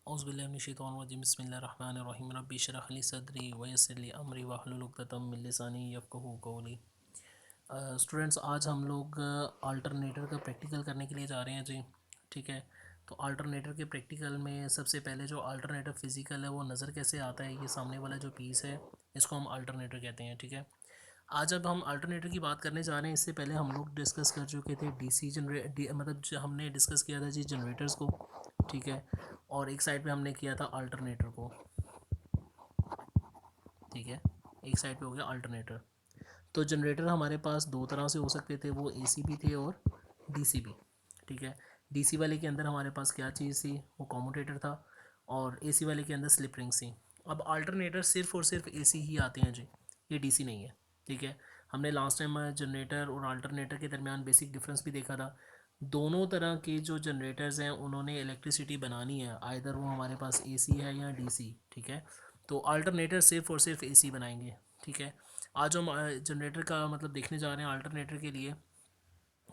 औज़ुबिल्लाहिमिनश्शैतानिर्रजीम बिस्मिल्लाहिर्रहमानिर्रहीम रब्बि इश्रह ली सदरी वयस्सिर ली अमरी वाहलुल उक़दतम मिन लिसानी यफ़क़हू क़ौली। स्टूडेंट्स, आज हम लोग अल्टरनेटर का प्रैक्टिकल करने के लिए जा रहे हैं जी। ठीक है, तो अल्टरनेटर के प्रैक्टिकल में सबसे पहले जो अल्टरनेटर फ़िज़िकल है वो नज़र कैसे आता है, ये सामने वाला जो पीस है इसको हम अल्टरनेटर कहते हैं। ठीक है, आज अब हम अल्टरनेटर की बात करने जा रहे हैं। इससे पहले हम लोग डिस्कस कर चुके थे मतलब जो हमने डिस्कस किया था जी जनरेटर्स को। ठीक है, और एक साइड पे हमने किया था अल्टरनेटर को। ठीक है, एक साइड पे हो गया अल्टरनेटर। तो जनरेटर हमारे पास दो तरह से हो सकते थे, वो एसी भी थे और डीसी भी। ठीक है, डीसी वाले के अंदर हमारे पास क्या चीज़ थी, वो कॉम्यूटेटर था, और एसी वाले के अंदर स्लिप रिंग्स थी। अब अल्टरनेटर सिर्फ और सिर्फ एसी ही आते हैं जी, ये डीसी नहीं है। ठीक है, हमने लास्ट टाइम जनरेटर और अल्टरनेटर के दरमियान बेसिक डिफरेंस भी देखा था। दोनों तरह के जो जनरेटर्स हैं उन्होंने इलेक्ट्रिसिटी बनानी है, आइदर वो हमारे पास एसी है या डीसी। ठीक है, तो अल्टरनेटर सिर्फ और सिर्फ एसी बनाएंगे। ठीक है, आज हम जनरेटर का मतलब देखने जा रहे हैं अल्टरनेटर के लिए।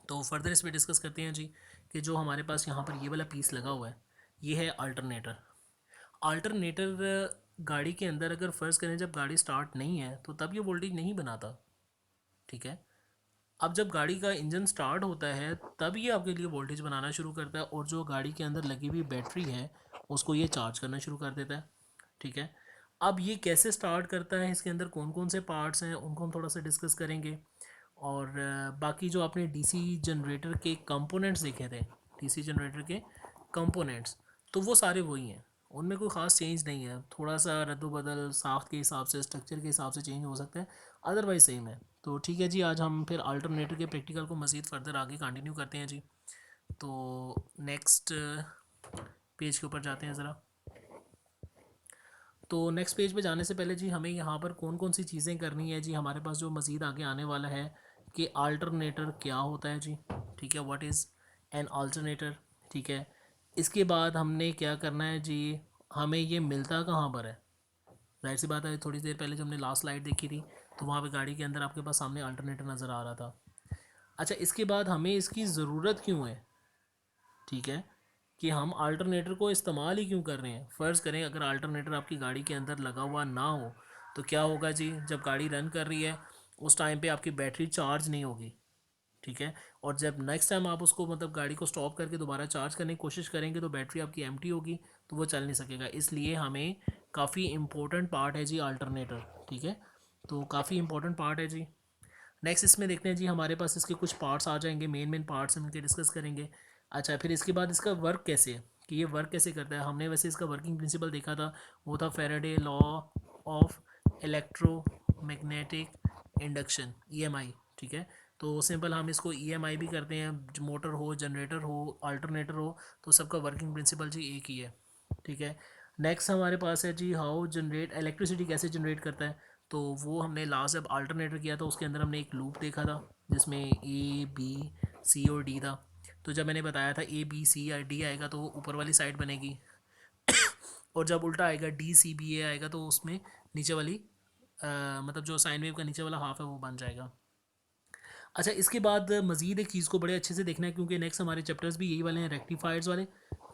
तो फर्दर इस पर डिस्कस करते हैं जी कि जो हमारे पास यहाँ पर ये वाला पीस लगा हुआ है ये है अल्टरनेटर। अल्टरनेटर गाड़ी के अंदर अगर फ़र्ज़ करें जब गाड़ी स्टार्ट नहीं है तो तब ये वोल्टेज नहीं बनाता। ठीक है, अब जब गाड़ी का इंजन स्टार्ट होता है तब ये आपके लिए वोल्टेज बनाना शुरू करता है, और जो गाड़ी के अंदर लगी हुई बैटरी है उसको ये चार्ज करना शुरू कर देता है। ठीक है, अब ये कैसे स्टार्ट करता है, इसके अंदर कौन कौन से पार्ट्स हैं उनको हम थोड़ा सा डिस्कस करेंगे। और बाकी जो आपने डीसी जनरेटर के कंपोनेंट्स देखे थे, डीसी जनरेटर के कंपोनेंट्स, तो वो सारे वही हैं, उनमें कोई ख़ास चेंज नहीं है। थोड़ा सा रद्द-बदल साफ्ट के हिसाब से, स्ट्रक्चर के हिसाब से चेंज हो सकता है, अदरवाइज सेम है। तो ठीक है जी, आज हम फिर अल्टरनेटर के प्रैक्टिकल को मज़ीद फर्दर आगे कंटिन्यू करते हैं जी। तो नेक्स्ट पेज के ऊपर जाते हैं ज़रा। तो नेक्स्ट पेज पे जाने से पहले जी हमें यहाँ पर कौन कौन सी चीज़ें करनी है जी, हमारे पास जो मज़ीद आगे आने वाला है कि अल्टरनेटर क्या होता है जी। ठीक है, व्हाट इज़ एन अल्टरनेटर। ठीक है, इसके बाद हमने क्या करना है जी, हमें ये मिलता कहाँ पर है। जाहिर सी बात है, थोड़ी देर पहले जो हमने लास्ट स्लाइड देखी थी तो वहाँ पे गाड़ी के अंदर आपके पास सामने अल्टरनेटर नज़र आ रहा था। अच्छा, इसके बाद हमें इसकी ज़रूरत क्यों है। ठीक है, कि हम अल्टरनेटर को इस्तेमाल ही क्यों कर रहे हैं। फ़र्ज़ करें अगर अल्टरनेटर आपकी गाड़ी के अंदर लगा हुआ ना हो तो क्या होगा जी, जब गाड़ी रन कर रही है उस टाइम पे आपकी बैटरी चार्ज नहीं होगी। ठीक है, और जब नेक्स्ट टाइम आप उसको मतलब गाड़ी को स्टॉप करके दोबारा चार्ज करने की कोशिश करेंगे तो बैटरी आपकी एम्प्टी होगी, तो वो चल नहीं सकेगा। इसलिए हमें काफ़ी इंपॉर्टेंट पार्ट है जी अल्टरनेटर। ठीक है, तो काफ़ी इंपॉर्टेंट पार्ट है जी। नेक्स्ट इसमें देखते हैं जी, हमारे पास इसके कुछ पार्ट्स आ जाएंगे, मेन मेन पार्ट्स हम इनके डिस्कस करेंगे। अच्छा, फिर इसके बाद इसका वर्क कैसे है, कि ये वर्क कैसे करता है। हमने वैसे इसका वर्किंग प्रिंसिपल देखा था, वो था Faraday law of electromagnetic induction, EMI. ठीक है, तो सिंपल हम इसको ईएमआई भी करते हैं, मोटर हो, जनरेटर हो, अल्टरनेटर हो, तो सबका वर्किंग प्रिंसिपल जी एक ही है। ठीक है, नेक्स्ट हमारे पास है जी हाउ जनरेट, इलेक्ट्रिसिटी कैसे जनरेट करता है। तो वो हमने लास्ट जब अल्टरनेटर किया था उसके अंदर हमने एक लूप देखा था जिसमें ए बी सी और डी था। तो जब मैंने बताया था ए बी सी या डी आएगा तो वो ऊपर वाली साइड बनेगी, और जब उल्टा आएगा डी सी बी ए आएगा तो उसमें नीचे वाली मतलब जो साइन वेव का नीचे वाला हाफ है वो बन जाएगा। अच्छा, इसके बाद मज़ीद एक चीज़ को बड़े अच्छे से देखना है क्योंकि नेक्स्ट हमारे चैप्टर्स भी यही वाले हैं, रेक्टिफायर्स वाले।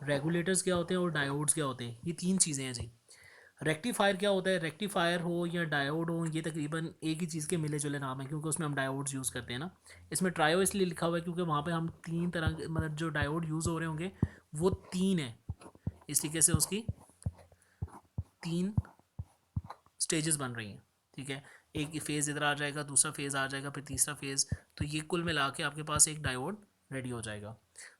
रेगुलेटर्स क्या होते हैं और डायोड्स क्या होते हैं, ये तीन चीज़ें हैं जी। रेक्टिफायर क्या होता है, रेक्टिफायर हो या डायोड हो, ये तकरीबन एक ही चीज़ के मिले जुले नाम है क्योंकि उसमें हम डायोड्स यूज़ करते हैं ना। इसमें ट्रायो इसलिए लिखा हुआ है क्योंकि वहाँ पे हम तीन तरह मतलब जो डायोड यूज़ हो रहे होंगे वो तीन है, इस तरीके से उसकी तीन स्टेजेस बन रही हैं। ठीक है, एक फेज़ इधर आ जाएगा, दूसरा फेज़ आ जाएगा, फिर तीसरा फेज़, तो ये कुल मिला के आपके पास एक डायोड रेडी हो जाएगा।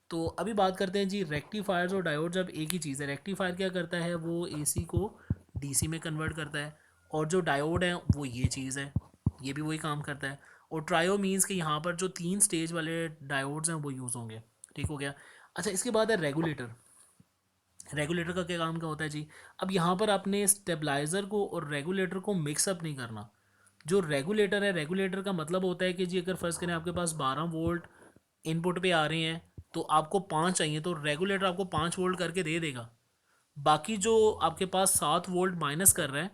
तो अभी बात करते हैं जी रेक्टिफायर्स और डायोड। जब एक ही चीज़ है, रेक्टिफायर क्या करता है, वो एसी को डीसी में कन्वर्ट करता है, और जो डायोड है वो ये चीज़ है, ये भी वही काम करता है। और ट्रायो मीन्स कि यहाँ पर जो तीन स्टेज वाले डायोड्स हैं वो यूज़ होंगे। ठीक हो गया। अच्छा, इसके बाद है रेगुलेटर। रेगुलेटर का क्या काम का होता है जी, अब यहाँ पर आपने स्टेबलाइज़र को और रेगुलेटर को मिक्सअप नहीं करना। जो रेगुलेटर है, रेगुलेटर का मतलब होता है कि जी अगर फ़र्ज़ करें आपके पास 12 वोल्ट इनपुट पे आ रहे हैं तो आपको 5 चाहिए, तो रेगुलेटर आपको 5 वोल्ट करके दे देगा। बाकी जो आपके पास 7 वोल्ट माइनस कर रहा है,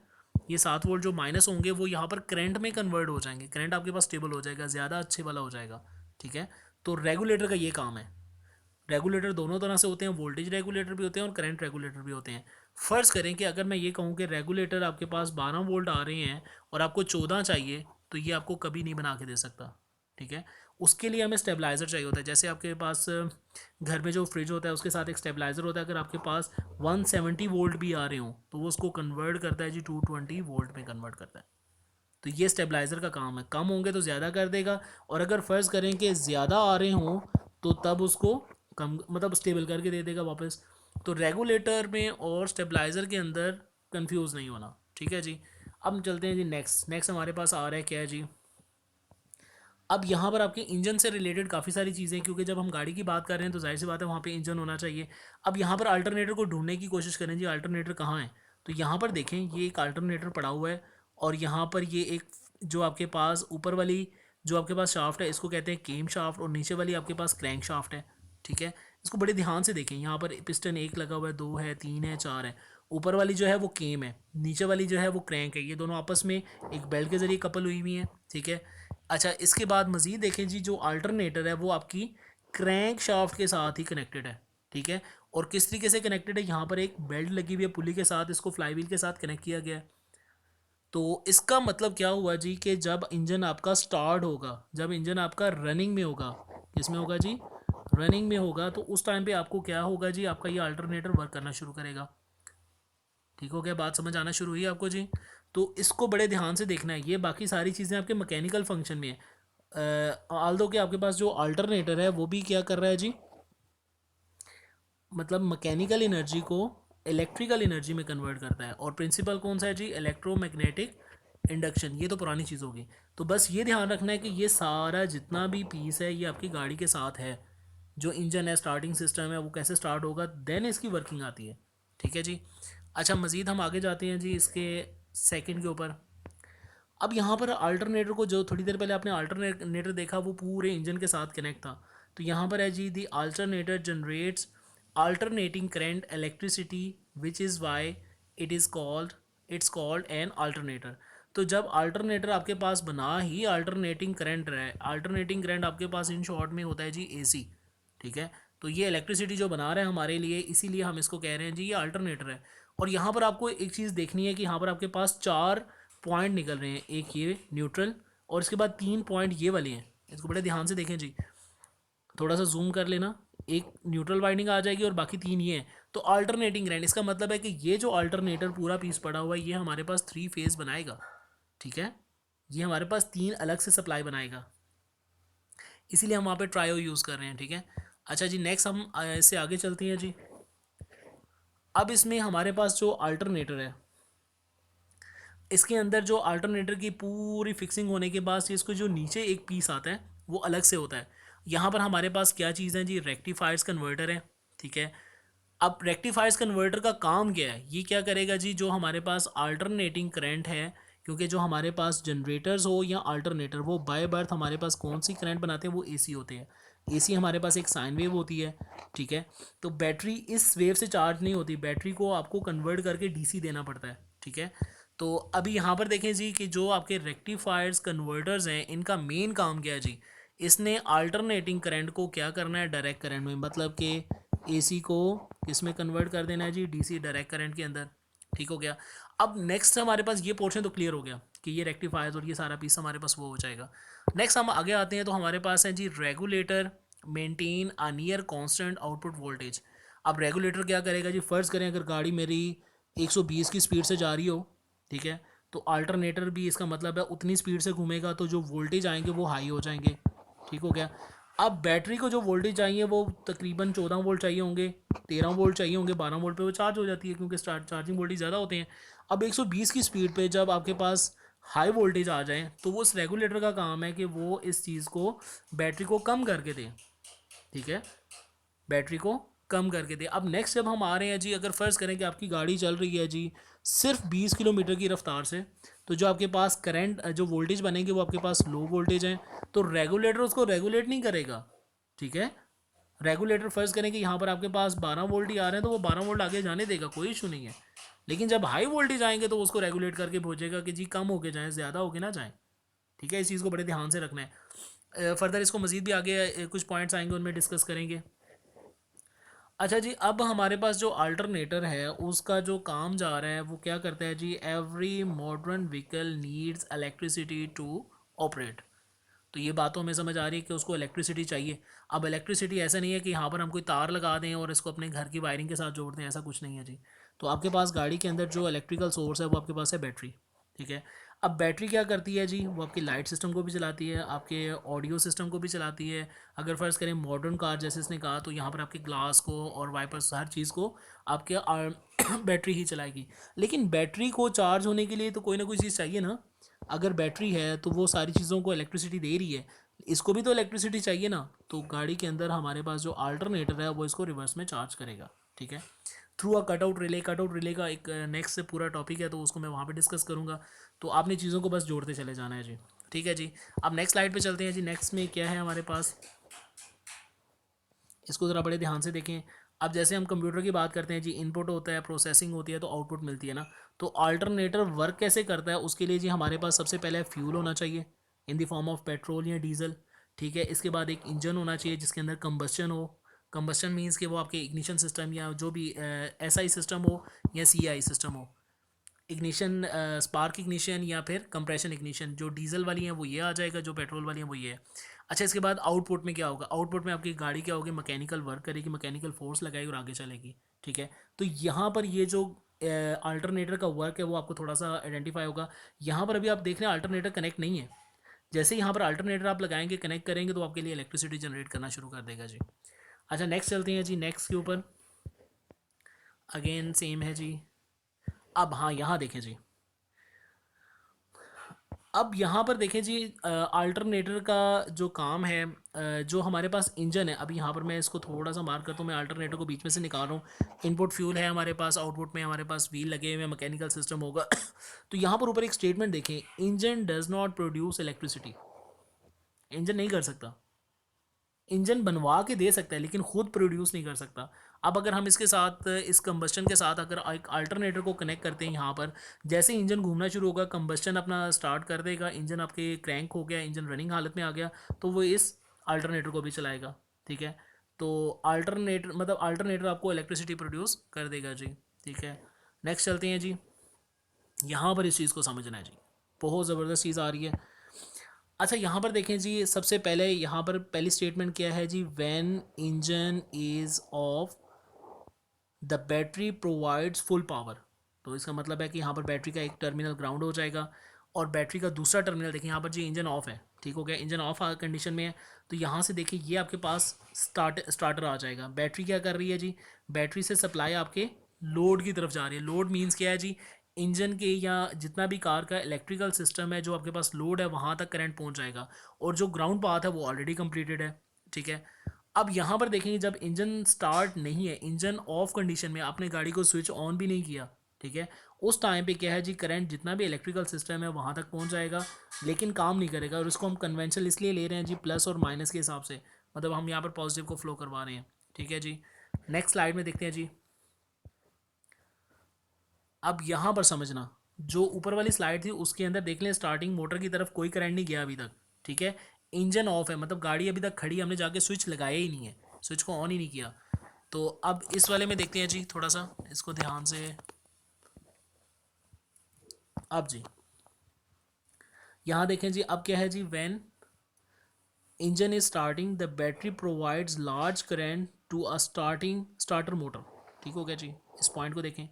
ये 7 वोल्ट जो माइनस होंगे वो यहाँ पर करंट में कन्वर्ट हो जाएंगे, करंट आपके पास स्टेबल हो जाएगा, ज़्यादा अच्छे वाला हो जाएगा। ठीक है, तो रेगुलेटर का ये काम है। रेगुलेटर दोनों तरह से होते हैं, वोल्टेज रेगुलेटर भी होते हैं और करंट रेगुलेटर भी होते हैं। फ़र्ज़ करें कि अगर मैं ये कहूँ कि रेगुलेटर आपके पास 12 वोल्ट आ रहे हैं और आपको 14 चाहिए, तो ये आपको कभी नहीं बना के दे सकता, ठीक है। उसके लिए हमें स्टेबलाइज़र चाहिए होता है। जैसे आपके पास घर में जो फ्रिज होता है उसके साथ एक स्टेबलाइज़र होता है, अगर आपके पास 170 वोल्ट भी आ रहे हों तो वो उसको कन्वर्ट करता है जी 220 वोल्ट में कन्वर्ट करता है। तो ये स्टेबलाइज़र का काम है, कम होंगे तो ज़्यादा कर देगा, और अगर फ़र्ज़ करें कि ज़्यादा आ रहे हों तो तब उसको कम मतलब स्टेबल करके दे देगा वापस। तो रेगुलेटर में और स्टेबलाइज़र के अंदर कंफ्यूज नहीं होना, ठीक है जी। अब चलते हैं जी नेक्स्ट हमारे पास आ रहा है क्या है जी। अब यहाँ पर आपके इंजन से रिलेटेड काफ़ी सारी चीज़ें, क्योंकि जब हम गाड़ी की बात कर रहे हैं तो जाहिर सी बात है वहाँ पे इंजन होना चाहिए। अब यहाँ पर अल्टरनेटर को ढूंढने की कोशिश करें जी, अल्टरनेटर कहाँ है। तो यहाँ पर देखें, ये एक अल्टरनेटर पड़ा हुआ है, और यहाँ पर ये एक जो आपके पास ऊपर वाली जो आपके पास शाफ्ट है इसको कहते हैं केम शाफ्ट, और नीचे वाली आपके पास क्रैंक शाफ्ट है, ठीक है। इसको बड़े ध्यान से देखें, यहाँ पर पिस्टन एक लगा हुआ है, दो है, तीन है, चार है। ऊपर वाली जो है वो केम है, नीचे वाली जो है वो क्रैंक है, ये दोनों आपस में एक बेल्ट के ज़रिए कपल हुई हुई हैं, ठीक है। अच्छा, इसके बाद मज़ीद देखें जी, जो अल्टरनेटर है वो आपकी क्रैंक शाफ्ट के साथ ही कनेक्टेड है, ठीक है। और किस तरीके से कनेक्टेड है, यहाँ पर एक बेल्ट लगी हुई है पुली के साथ, इसको फ्लाईव्हील के साथ कनेक्ट किया गया है। तो इसका मतलब क्या हुआ जी कि जब इंजन आपका स्टार्ट होगा, जब इंजन आपका रनिंग में होगा, किसमें होगा जी, रनिंग में होगा, तो उस टाइम पे आपको क्या होगा जी, आपका ये अल्टरनेटर वर्क करना शुरू करेगा। ठीक हो गया, बात समझ आना शुरू हुई आपको जी। तो इसको बड़े ध्यान से देखना है, ये बाकी सारी चीज़ें आपके मैकेनिकल फंक्शन में है। आल दो कि आपके पास जो अल्टरनेटर है वो भी क्या कर रहा है जी, मतलब मैकेनिकल एनर्जी को इलेक्ट्रिकल एनर्जी में कन्वर्ट करता है, और प्रिंसिपल कौन सा है जी, इलेक्ट्रोमैग्नेटिक इंडक्शन। ये तो पुरानी चीज़ होगी। तो बस ये ध्यान रखना है कि ये सारा जितना भी पीस है ये आपकी गाड़ी के साथ है, जो इंजन है, स्टार्टिंग सिस्टम है, वो कैसे स्टार्ट होगा, देन इसकी वर्किंग आती है, ठीक है जी। अच्छा, मज़ीद हम आगे जाते हैं जी इसके सेकंड के ऊपर। अब यहाँ पर अल्टरनेटर को, जो थोड़ी देर पहले आपने अल्टरनेटर देखा वो पूरे इंजन के साथ कनेक्ट था, तो यहाँ पर है जी, the alternator generates alternating current electricity which is why it's called an alternator. तो जब अल्टरनेटर आपके पास बना ही अल्टरनेटिंग करंट रहे, अल्टरनेटिंग करंट आपके पास इन शॉर्ट में होता है जी एसी, ठीक है। तो ये इलेक्ट्रिसिटी जो बना रहे हैं हमारे लिए, इसीलिए हम इसको कह रहे हैं जी ये अल्टरनेटर है। और यहाँ पर आपको एक चीज़ देखनी है कि यहाँ पर आपके पास चार पॉइंट निकल रहे हैं, एक ये न्यूट्रल, और इसके बाद तीन पॉइंट ये वाले हैं। इसको बड़े ध्यान से देखें जी, थोड़ा सा जूम कर लेना, एक न्यूट्रल वाइंडिंग आ जाएगी और बाकी तीन ये हैं। तो अल्टरनेटिंग करंट, इसका मतलब है कि ये जो अल्टरनेटर पूरा पीस पड़ा हुआ है ये हमारे पास थ्री फेज बनाएगा, ठीक है। ये हमारे पास तीन अलग से सप्लाई बनाएगा, इसीलिए हम वहाँ पे ट्रायो यूज़ कर रहे हैं, ठीक है। अच्छा जी, नेक्स्ट हम इससे आगे चलते हैं जी। अब इसमें हमारे पास जो अल्टरनेटर है, इसके अंदर जो अल्टरनेटर की पूरी फिक्सिंग होने के बाद इसको जो नीचे एक पीस आता है वो अलग से होता है। यहाँ पर हमारे पास क्या चीज़ है जी, रेक्टिफायर्स कन्वर्टर है, ठीक है। अब रेक्टिफायर्स कन्वर्टर का काम क्या है, ये क्या करेगा जी, जो हमारे पास अल्टरनेटिंग करंट है, क्योंकि जो हमारे पास जनरेटर्स हो या अल्टरनेटर, वो बाय बर्थ हमारे पास कौन सी करंट बनाते हैं, वो एसी होते हैं। एसी हमारे पास एक साइन वेव होती है, ठीक है। तो बैटरी इस वेव से चार्ज नहीं होती, बैटरी को आपको कन्वर्ट करके डीसी देना पड़ता है, ठीक है। तो अभी यहाँ पर देखें जी कि जो आपके रेक्टिफायर्स कन्वर्टर्स हैं इनका मेन काम क्या है जी, इसने अल्टरनेटिंग करंट को क्या करना है, डायरेक्ट करंट में, मतलब कि एसी को किस में कन्वर्ट कर देना है जी, डीसी डायरेक्ट करंट के अंदर। ठीक हो गया। अब नेक्स्ट हमारे पास ये पोर्शन तो क्लियर हो गया कि ये रेक्टिफायर्स और ये सारा पीस हमारे पास वो हो जाएगा। नेक्स्ट हम आगे आते हैं, तो हमारे पास है जी regulator maintain a near constant output voltage. अब रेगुलेटर क्या करेगा जी, फ़र्ज़ करें अगर गाड़ी मेरी 120 की स्पीड से जा रही हो, ठीक है, तो अल्टरनेटर भी इसका मतलब है उतनी स्पीड से घूमेगा, तो जो वोल्टेज आएंगे वो हाई हो जाएंगे। ठीक हो गया। अब बैटरी को जो वोल्टेज चाहिए वो तकरीबन 14 वोल्ट चाहिए होंगे, 13 वोल्ट चाहिए होंगे, 12 वोल्ट पे वो चार्ज हो जाती है, क्योंकि चार्जिंग वोल्टेज ज़्यादा होते हैं। अब 120 की स्पीड पे जब आपके पास हाई वोल्टेज आ जाए, तो वो उस रेगुलेटर का काम है कि वो इस चीज़ को, बैटरी को कम करके दे, ठीक है, बैटरी को कम करके दे। अब नेक्स्ट जब हम आ रहे हैं जी, अगर फ़र्ज़ करें कि आपकी गाड़ी चल रही है जी सिर्फ 20 किलोमीटर की रफ्तार से, तो जो आपके पास करंट जो वोल्टेज बनेंगे वो आपके पास लो वोल्टेज हैं, तो रेगुलेटर उसको रेगुलेट नहीं करेगा, ठीक है। रेगुलेटर फ़र्ज़ करें कि यहाँ पर आपके पास 12 वोल्ट ही आ रहे हैं, तो वो 12 वोल्ट आगे जाने देगा, कोई इशू नहीं है। लेकिन जब हाई वोल्टेज आएंगे तो उसको रेगुलेट करके भेजेगा कि जी कम होके जाएँ, ज़्यादा होके ना जाएँ, ठीक है। इस चीज़ को बड़े ध्यान से रखना है। फर्दर इसको मज़ीद भी आगे कुछ पॉइंट्स आएंगे उनमें डिस्कस करेंगे। अच्छा जी, अब हमारे पास जो अल्टरनेटर है उसका जो काम जा रहा है वो क्या करता है जी, every modern vehicle needs electricity to operate. तो ये बात तो हमें समझ आ रही है कि उसको इलेक्ट्रिसिटी चाहिए। अब इलेक्ट्रिसिटी ऐसा नहीं है कि यहाँ पर हम कोई तार लगा दें और इसको अपने घर की वायरिंग के साथ जोड़ दें, ऐसा कुछ नहीं है जी। तो आपके पास गाड़ी के अंदर जो इलेक्ट्रिकल सोर्स है वो आपके पास है बैटरी। ठीक है। अब बैटरी क्या करती है जी, वो आपकी लाइट सिस्टम को भी चलाती है, आपके ऑडियो सिस्टम को भी चलाती है। अगर फ़र्ज़ करें मॉडर्न कार जैसे इसने कहा, तो यहाँ पर आपके ग्लास को और वाइपर्स हर चीज़ को आपके बैटरी ही चलाएगी। लेकिन बैटरी को चार्ज होने के लिए तो कोई ना कोई चीज़ चाहिए ना। अगर बैटरी है तो वो सारी चीज़ों को इलेक्ट्रिसिटी दे रही है, इसको भी तो इलेक्ट्रिसिटी चाहिए ना। तो गाड़ी के अंदर हमारे पास जो अल्टरनेटर है वो इसको रिवर्स में चार्ज करेगा। ठीक है। Through a cutout relay, cutout relay का एक नेक्स्ट से पूरा टॉपिक है, तो उसको मैं वहाँ पे डिस्कस करूँगा। तो आपने चीज़ों को बस जोड़ते चले जाना है जी। ठीक है जी। अब नेक्स्ट स्लाइड पे चलते हैं जी। नेक्स्ट में क्या है हमारे पास, इसको ज़रा बड़े ध्यान से देखें। अब जैसे हम कंप्यूटर की बात करते हैं जी, इनपुट होता है, प्रोसेसिंग होती है, तो आउटपुट मिलती है ना। तो अल्टरनेटर वर्क कैसे करता है, उसके लिए जी हमारे पास सबसे पहले फ्यूल होना चाहिए in the form of petrol या डीजल। ठीक है। इसके बाद एक इंजन होना चाहिए जिसके अंदर कंबस्शन हो। कंबस्शन मीन्स कि वो आपके इग्निशन सिस्टम या जो भी एस आई सिस्टम हो या सी आई सिस्टम हो। इग्निशन, स्पार्क इग्निशन या फिर कंप्रेशन इग्निशन, जो डीजल वाली हैं वो ये आ जाएगा, जो पेट्रोल वाली हैं वो ये है। अच्छा, इसके बाद आउटपुट में क्या होगा, आउटपुट में आपकी गाड़ी क्या होगी, मैकेनिकल वर्क करेगी, मैकेनिकल फोर्स लगाएगी और आगे चलेगी। ठीक है। तो यहाँ पर ये जो अल्टरनेटर का वर्क है वो आपको थोड़ा सा आइडेंटिफाई होगा। यहाँ पर अभी आप देख रहे हैं अल्टरनेटर कनेक्ट नहीं है। जैसे ही यहाँ पर अल्टरनेटर आप लगाएंगे, कनेक्ट करेंगे, तो आपके लिए इलेक्ट्रिसिटी जनरेट करना शुरू कर देगा जी। अच्छा, नेक्स्ट चलते हैं जी। नेक्स्ट के ऊपर अगेन सेम है जी। अब हाँ, यहाँ देखें जी। अब यहाँ पर देखें जी, अल्टरनेटर का जो काम है, जो हमारे पास इंजन है, अभी यहाँ पर मैं इसको थोड़ा सा मार्क करता हूँ, मैं अल्टरनेटर को बीच में से निकाल रहा हूँ। इनपुट फ्यूल है हमारे पास, आउटपुट में हमारे पास व्हील लगे हुए, मैकेनिकल सिस्टम होगा। तो यहाँ पर ऊपर एक स्टेटमेंट देखें, engine does not produce electricity. Engine नहीं कर सकता। इंजन बनवा के दे सकता है लेकिन खुद प्रोड्यूस नहीं कर सकता। अब अगर हम इसके साथ, इस कंबस्टन के साथ अगर एक अल्टरनेटर को कनेक्ट करते हैं यहाँ पर, जैसे इंजन घूमना शुरू होगा, कंबस्टन अपना स्टार्ट कर देगा, इंजन आपके क्रैंक हो गया, इंजन रनिंग हालत में आ गया, तो वो इस अल्टरनेटर को भी चलाएगा। ठीक है। तो अल्टरनेटर मतलब अल्टरनेटर आपको इलेक्ट्रिसिटी प्रोड्यूस कर देगा जी। ठीक है। नेक्स्ट चलते हैं जी। यहाँ पर इस चीज़ को समझना है जी, बहुत ज़बरदस्त चीज़ आ रही है। अच्छा, यहाँ पर देखें जी, सबसे पहले यहाँ पर पहली स्टेटमेंट क्या है जी, when engine is off the battery provides full power. तो इसका मतलब है कि यहाँ पर बैटरी का एक टर्मिनल ग्राउंड हो जाएगा और बैटरी का दूसरा टर्मिनल देखिए, यहाँ पर जी इंजन ऑफ है। ठीक हो गया, इंजन ऑफ कंडीशन में है। तो यहाँ से देखिए ये आपके पास स्टार्टर आ जाएगा। बैटरी क्या कर रही है जी, बैटरी से सप्लाई आपके लोड की तरफ जा रही है। लोड मीन्स क्या है जी, इंजन के या जितना भी कार का इलेक्ट्रिकल सिस्टम है, जो आपके पास लोड है वहाँ तक करंट पहुँच जाएगा, और जो ग्राउंड पाथ है वो ऑलरेडी कंप्लीटेड है। ठीक है। अब यहाँ पर देखेंगे, जब इंजन स्टार्ट नहीं है, इंजन ऑफ कंडीशन में, आपने गाड़ी को स्विच ऑन भी नहीं किया, ठीक है, उस टाइम पे क्या है जी, करंट जितना भी इलेक्ट्रिकल सिस्टम है वहाँ तक पहुँच जाएगा लेकिन काम नहीं करेगा। और इसको हम कन्वेंशनल इसलिए ले रहे हैं जी, प्लस और माइनस के हिसाब से, मतलब हम यहाँ पर पॉजिटिव को फ्लो करवा रहे हैं। ठीक है जी। नेक्स्ट स्लाइड में देखते हैं जी। अब यहाँ पर समझना, जो ऊपर वाली स्लाइड थी उसके अंदर देख लें, स्टार्टिंग मोटर की तरफ कोई करंट नहीं गया अभी तक। ठीक है। इंजन ऑफ है, मतलब गाड़ी अभी तक खड़ी, हमने जाके स्विच लगाया ही नहीं है, स्विच को ऑन ही नहीं किया। तो अब इस वाले में देखते हैं जी, थोड़ा सा इसको ध्यान से। अब जी यहाँ देखें जी, अब क्या है जी, when engine is starting the battery provides large current to a starter motor. ठीक हो गया जी। इस पॉइंट को देखें।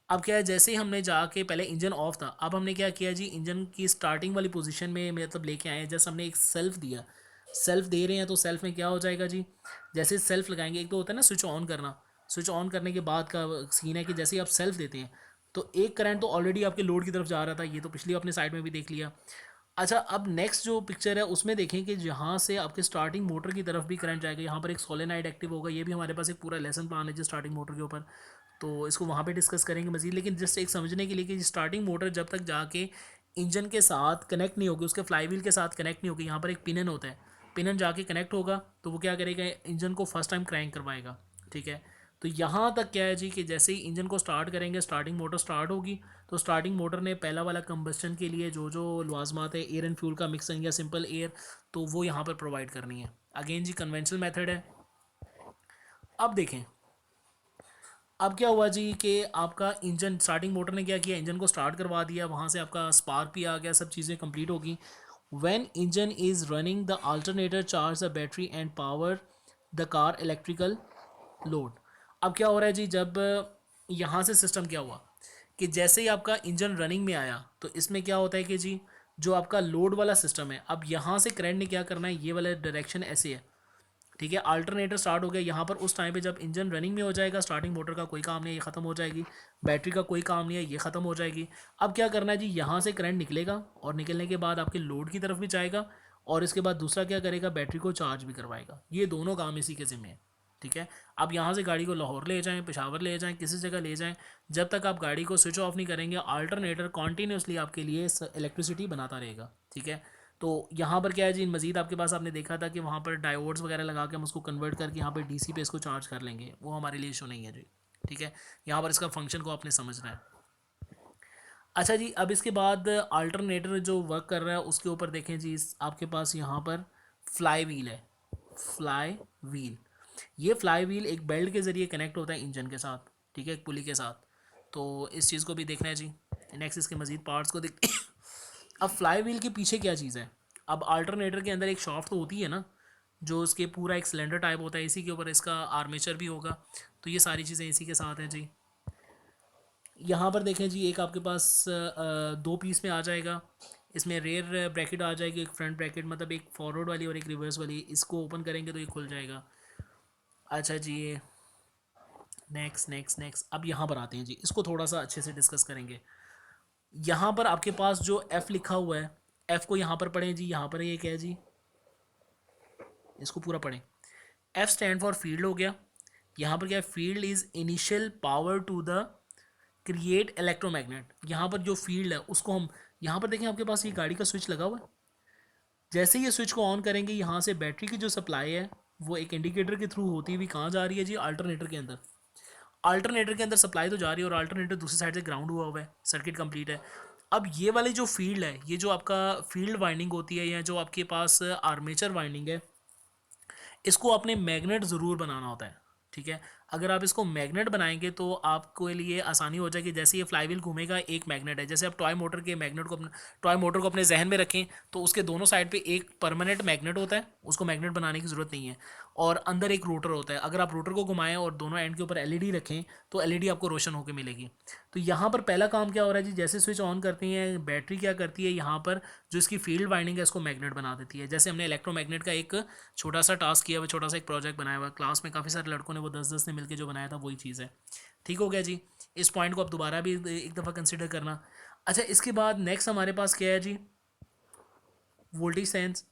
अब क्या है, जैसे ही हमने जाके, पहले इंजन ऑफ था, अब हमने क्या किया जी, इंजन की स्टार्टिंग वाली पोजीशन में मतलब लेके आए हैं, जैसे हमने एक सेल्फ दिया, सेल्फ दे रहे हैं, तो सेल्फ में क्या हो जाएगा जी, जैसे सेल्फ लगाएंगे, एक तो होता है ना स्विच ऑन करना, स्विच ऑन करने के बाद का सीन है कि जैसे ही आप सेल्फ देते हैं तो एक करंट तो ऑलरेडी आपके लोड की तरफ जा रहा था, ये तो पिछली अपने साइड में भी देख लिया। अच्छा, अब नेक्स्ट जो पिक्चर है उसमें देखें कि जहाँ से आपके स्टार्टिंग मोटर की तरफ भी करंट जाएगा, यहाँ पर एक सोलेनाइड एक्टिव होगा, ये भी हमारे पास एक पूरा लेसन प्लान है जो स्टार्टिंग मोटर के ऊपर, तो इसको वहाँ पे डिस्कस करेंगे मजीद। लेकिन जस्ट एक समझने के लिए कि स्टार्टिंग मोटर जब तक जाके इंजन के साथ कनेक्ट नहीं होगी, उसके फ्लाईव्हील के साथ कनेक्ट नहीं होगी, यहाँ पर एक पिनन होता है, पिनन जाके कनेक्ट होगा तो वो क्या करेगा, इंजन को फर्स्ट टाइम क्रैंक करवाएगा। ठीक है। तो यहाँ तक क्या है जी, कि जैसे ही इंजन को स्टार्ट करेंगे, स्टार्टिंग मोटर स्टार्ट होगी, तो स्टार्टिंग मोटर ने पहला वाला कंबस्टन के लिए जो जो लवाजमात है, एयर एंड फ्यूल का मिक्सिंग या सिंपल एयर, तो वो यहाँ पर प्रोवाइड करनी है। अगेन जी कन्वेंशनल मेथड है। अब देखें, अब क्या हुआ जी कि आपका इंजन स्टार्टिंग मोटर ने क्या किया, इंजन को स्टार्ट करवा दिया, वहाँ से आपका स्पार्क भी आ गया, सब चीज़ें कंप्लीट होगी। When engine is running the alternator charge the battery and power the car electrical load. अब क्या हो रहा है जी, जब यहाँ से सिस्टम क्या हुआ कि जैसे ही आपका इंजन रनिंग में आया तो इसमें क्या होता है कि जी जो आपका लोड वाला सिस्टम है, अब यहाँ से करंट ने क्या करना है, ये वाला डायरेक्शन ऐसे है, ठीक है। अल्टरनेटर स्टार्ट हो गया यहाँ पर, उस टाइम पे जब इंजन रनिंग में हो जाएगा, स्टार्टिंग मोटर का कोई काम नहीं है, ये ख़त्म हो जाएगी। बैटरी का कोई काम नहीं है, ये ख़त्म हो जाएगी। अब क्या करना है जी, यहाँ से करंट निकलेगा और निकलने के बाद आपके लोड की तरफ भी जाएगा, और इसके बाद दूसरा क्या करेगा, बैटरी को चार्ज भी करवाएगा। ये दोनों काम इसी के ज़िम्मे है, ठीक है। अब यहाँ से गाड़ी को लाहौर ले जाएं, पेशावर ले जाएं, किसी जगह ले जाएं, जब तक आप गाड़ी को स्विच ऑफ नहीं करेंगे अल्टरनेटर कॉन्टीन्यूसली आपके लिए इलेक्ट्रिसिटी बनाता रहेगा, ठीक है। तो यहाँ पर क्या है जी, मज़ीद आपके पास आपने देखा था कि वहाँ पर डायोड्स वगैरह लगा के हम उसको कन्वर्ट करके यहाँ पर डीसी पे इसको चार्ज कर लेंगे, वो हमारे लिए इशू नहीं है जी, ठीक है। यहाँ पर इसका फंक्शन को आपने समझना है। अच्छा जी, अब इसके बाद अल्टरनेटर जो वर्क कर रहा है उसके ऊपर देखें जी, आपके पास यहाँ पर फ्लाई व्हील है, फ्लाई व्हील। ये फ्लाई व्हील एक बेल्ट के ज़रिए कनेक्ट होता है इंजन के साथ, ठीक है, एक पुली के साथ। तो इस चीज़ को भी देखना है जी। नेक्स्ट इसके मज़ीद पार्ट्स को देखते हैं। अब फ्लाई व्हील के पीछे क्या चीज़ है, अब अल्टरनेटर के अंदर एक शाफ्ट तो होती है ना, जो उसके पूरा एक सिलेंडर टाइप होता है, इसी के ऊपर इसका आर्मेचर भी होगा। तो ये सारी चीज़ें इसी के साथ हैं जी। यहाँ पर देखें जी, एक आपके पास दो पीस में आ जाएगा, इसमें रेयर ब्रैकेट आ जाएगी, एक फ्रंट ब्रैकेट, मतलब एक फॉरवर्ड वाली और एक रिवर्स वाली। इसको ओपन करेंगे तो ये खुल जाएगा। अच्छा जी, नेक्स्ट नेक्स्ट नेक्स्ट, अब यहाँ पर आते हैं जी, इसको थोड़ा सा अच्छे से डिस्कस करेंगे। यहाँ पर आपके पास जो F लिखा हुआ है, F को यहाँ पर पढ़ें जी। यहाँ पर ये क्या है जी, इसको पूरा पढ़ें। F स्टैंड फॉर फील्ड हो गया। यहाँ पर क्या है, field is initial power to the create electromagnet. यहाँ पर जो फील्ड है उसको हम, यहाँ पर देखें आपके पास ये गाड़ी का स्विच लगा हुआ है, जैसे ही ये स्विच को ऑन करेंगे यहाँ से बैटरी की जो सप्लाई है वो एक इंडिकेटर के थ्रू होती हुई कहाँ जा रही है जी, अल्टरनेटर के अंदर। अल्टरनेटर के अंदर सप्लाई तो जा रही है और अल्टरनेटर दूसरी साइड से ग्राउंड हुआ हुआ है, सर्किट कंप्लीट है। अब ये वाली जो फील्ड है, ये जो आपका फील्ड वाइंडिंग होती है या जो आपके पास आर्मेचर वाइंडिंग है, इसको अपने मैग्नेट ज़रूर बनाना होता है, ठीक है। अगर आप इसको मैग्नेट बनाएंगे तो आपको लिए आसानी हो जाएगी। जैसे ये फ्लाईव्हील घूमेगा, एक मैग्नेट है, जैसे आप टॉय मोटर के मैग्नेट को अपने टॉय मोटर को अपने जहन में रखें तो उसके दोनों साइड पे एक परमानेंट मैग्नेट होता है, उसको मैग्नेट बनाने की ज़रूरत नहीं है, और अंदर एक रोटर होता है। अगर आप रोटर को घुमाएं और दोनों एंड के ऊपर एलईडी रखें तो एलईडी आपको रोशन होकर मिलेगी। तो यहाँ पर पहला काम क्या हो रहा है जी, जैसे स्विच ऑन करते हैं बैटरी क्या करती है, यहाँ पर जो इसकी फील्ड वाइंडिंग है इसको मैग्नेट बना देती है। जैसे हमने इलेक्ट्रोमैग्नेट का एक छोटा सा टास्क किया हुआ, छोटा सा एक प्रोजेक्ट बनाया हुआ, क्लास में काफ़ी सारे लड़कों ने वो 10-10 ने मिलकर जो बनाया था, वही चीज़ है। ठीक हो गया जी, इस पॉइंट को आप दोबारा भी एक दफ़ा कंसिडर करना। अच्छा, इसके बाद नेक्स्ट हमारे पास क्या है जी, वोल्टेज सेंस।